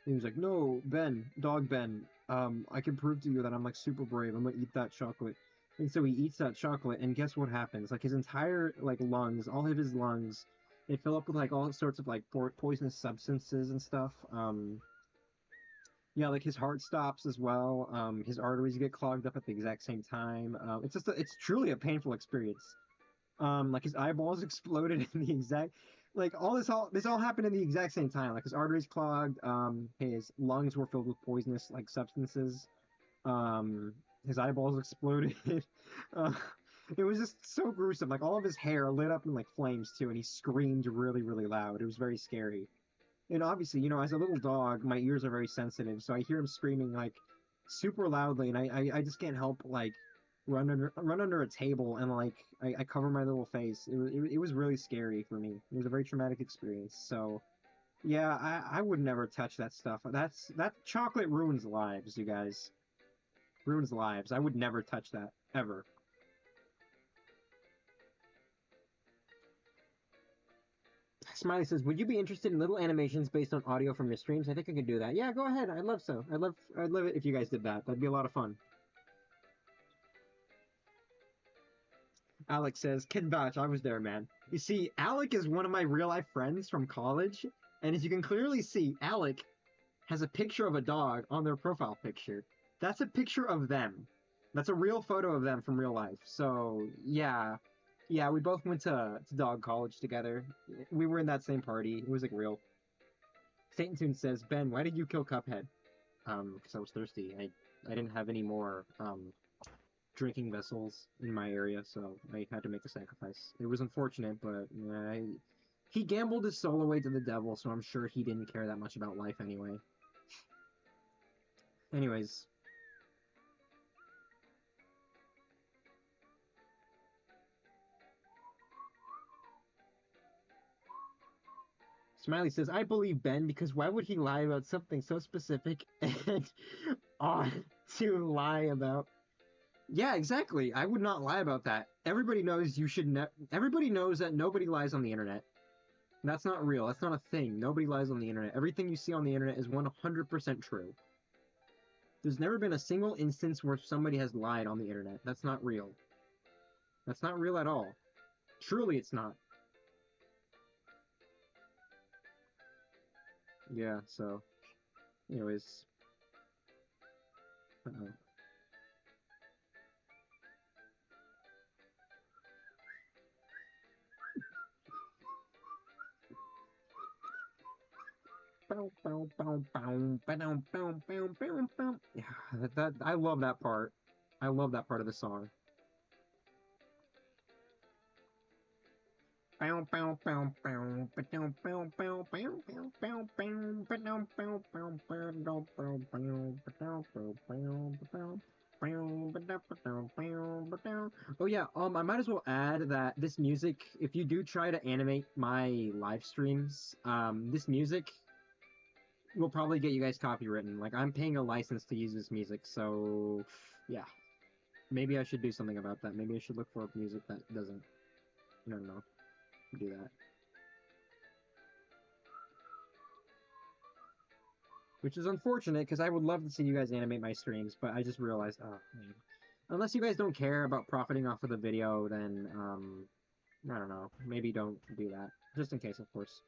And he was like, "No, Ben, dog Ben. I can prove to you that I'm like super brave. I'm gonna eat that chocolate." And so he eats that chocolate, and guess what happens? Like his entire like lungs, all of his lungs, they fill up with like all sorts of like poisonous substances and stuff. Yeah, like his heart stops as well. His arteries get clogged up at the exact same time. It's truly a painful experience. Like his eyeballs exploded in the exact, like this all happened in the exact same time. Like his arteries clogged. His lungs were filled with poisonous like substances. Um, his eyeballs exploded. uh, it was just so gruesome. Like all of his hair lit up in like flames too, and he screamed really, really loud. It was very scary. And obviously, you know, as a little dog, my ears are very sensitive, so I hear him screaming like super loudly, and I just can't help like run under a table and like I cover my little face. It was really scary for me. It was a very traumatic experience. So yeah, I would never touch that stuff. That chocolate ruins lives, you guys. Ruins lives. I would never touch that ever. Smiley says, "Would you be interested in little animations based on audio from your streams? I think I could do that. Yeah, go ahead. I'd love so. I'd love it if you guys did that. That'd be a lot of fun." Alex says, "Can vouch. I was there, man." You see, Alec is one of my real life friends from college, and as you can clearly see, Alec has a picture of a dog on their profile picture. That's a picture of them. That's a real photo of them from real life. So yeah, yeah, we both went to dog college together. We were in that same party. It was like real. Satan Tune says, "Ben, why did you kill Cuphead?" Because I was thirsty. I didn't have any more drinking vessels in my area, so I had to make a sacrifice. It was unfortunate, but he gambled his soul away to the devil, so I'm sure he didn't care that much about life anyway. Anyways, Smiley says, "I believe Ben because why would he lie about something so specific and odd to lie about?" Yeah, exactly. I would not lie about that. Everybody knows you should everybody knows that nobody lies on the internet. That's not real. That's not a thing. Nobody lies on the internet. Everything you see on the internet is 100% true. There's never been a single instance where somebody has lied on the internet. That's not real. That's not real at all. Truly, it's not. Yeah, so, anyways. Uh-oh. Yeah, I love that part. I love that part of the song. Oh yeah, I might as well add that this music, if you do try to animate my live streams, this music will probably get you guys copywritten. Like I'm paying a license to use this music, so yeah, maybe I should do something about that. Maybe I should look for music that doesn't, I don't know, do that. Which is unfortunate because I would love to see you guys animate my streams, but I just realized, oh man, unless you guys don't care about profiting off of the video, then I don't know, maybe don't do that, just in case, of course.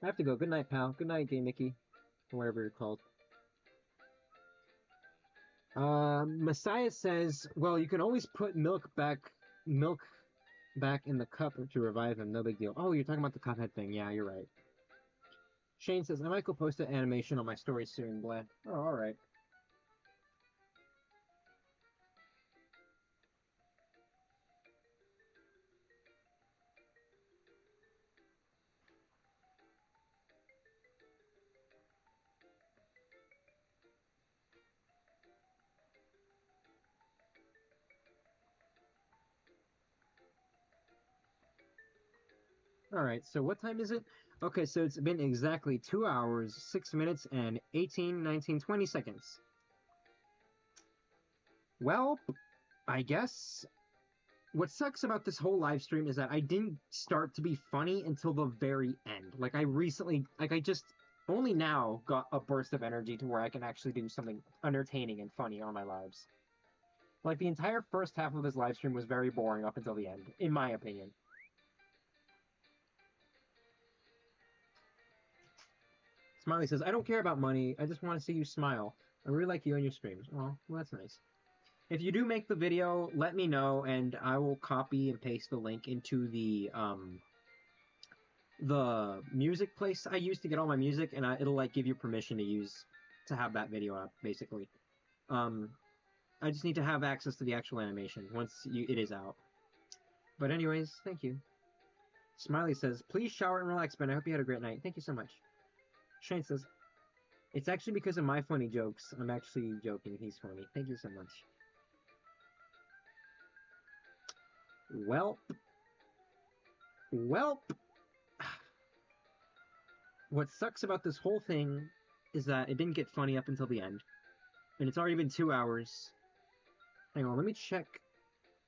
I have to go. Good night, pal. Good night, Gay Mickey, or whatever you're called. Messiah says, well, you can always put milk back in the cup to revive him. No big deal. Oh, you're talking about the Cuphead thing. Yeah, you're right. Shane says, I might go post an animation on my story soon, Bleh. Oh, alright. Alright, so what time is it? Okay, so it's been exactly 2 hours, 6 minutes, and 18, 19, 20 seconds. Well, I guess what sucks about this whole live stream is that I didn't start to be funny until the very end. Like, I just only now got a burst of energy to where I can actually do something entertaining and funny on my lives. Like, the entire first half of this live stream was very boring up until the end, in my opinion. Smiley says, I don't care about money. I just want to see you smile. I really like you and your streams. Oh, well, that's nice. If you do make the video, let me know, and I will copy and paste the link into the music place I use to get all my music, and it'll like give you permission to have that video up, basically. Um, I just need to have access to the actual animation once it is out. But anyways, thank you. Smiley says, please shower and relax, Ben. I hope you had a great night. Thank you so much. Shane says, it's actually because of my funny jokes. I'm actually joking. He's funny. Thank you so much. Welp. Welp. What sucks about this whole thing is that it didn't get funny up until the end. And it's already been 2 hours. Hang on, let me check.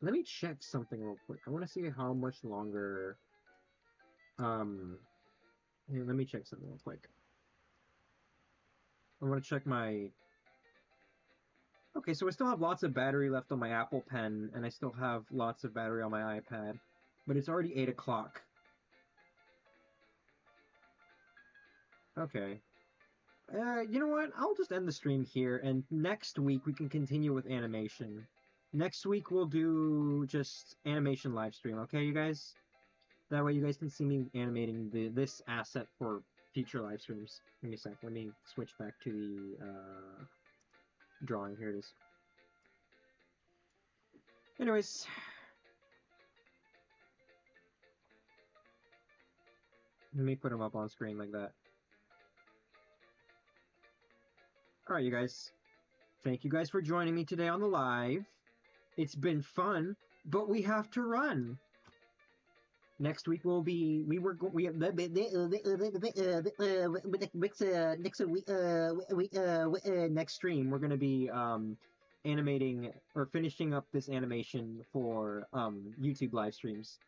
Let me check something real quick. I want to see how much longer. Let me check something real quick. I want to check my. Okay, so I still have lots of battery left on my Apple Pen, and I still have lots of battery on my iPad, but it's already 8 o'clock. Okay. You know what? I'll just end the stream here, and next week we can continue with animation. Next week we'll do just animation live stream, okay, you guys? That way you guys can see me animating this asset for future live streams. Give me a sec. Let me switch back to the drawing. Here it is. Anyways. Let me put them up on screen like that. Alright, you guys. Thank you guys for joining me today on the live. It's been fun, but we have to run. Next week will be next stream we're gonna be animating or finishing up this animation for YouTube live streams.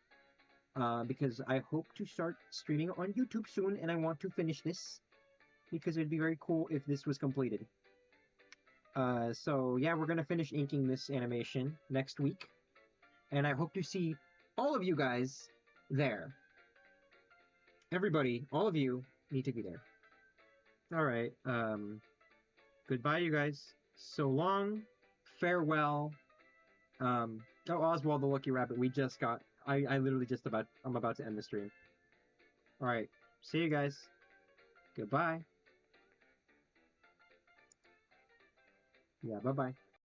Because I hope to start streaming on YouTube soon, and I want to finish this because it'd be very cool if this was completed. So yeah, we're gonna finish inking this animation next week, and I hope to see all of you guys there. Everybody, all of you need to be there. Alright, goodbye, you guys. So long, farewell. Oh, Oswald the Lucky Rabbit, we just got... I literally I'm about to end the stream. Alright, see you guys. Goodbye. Yeah, bye-bye.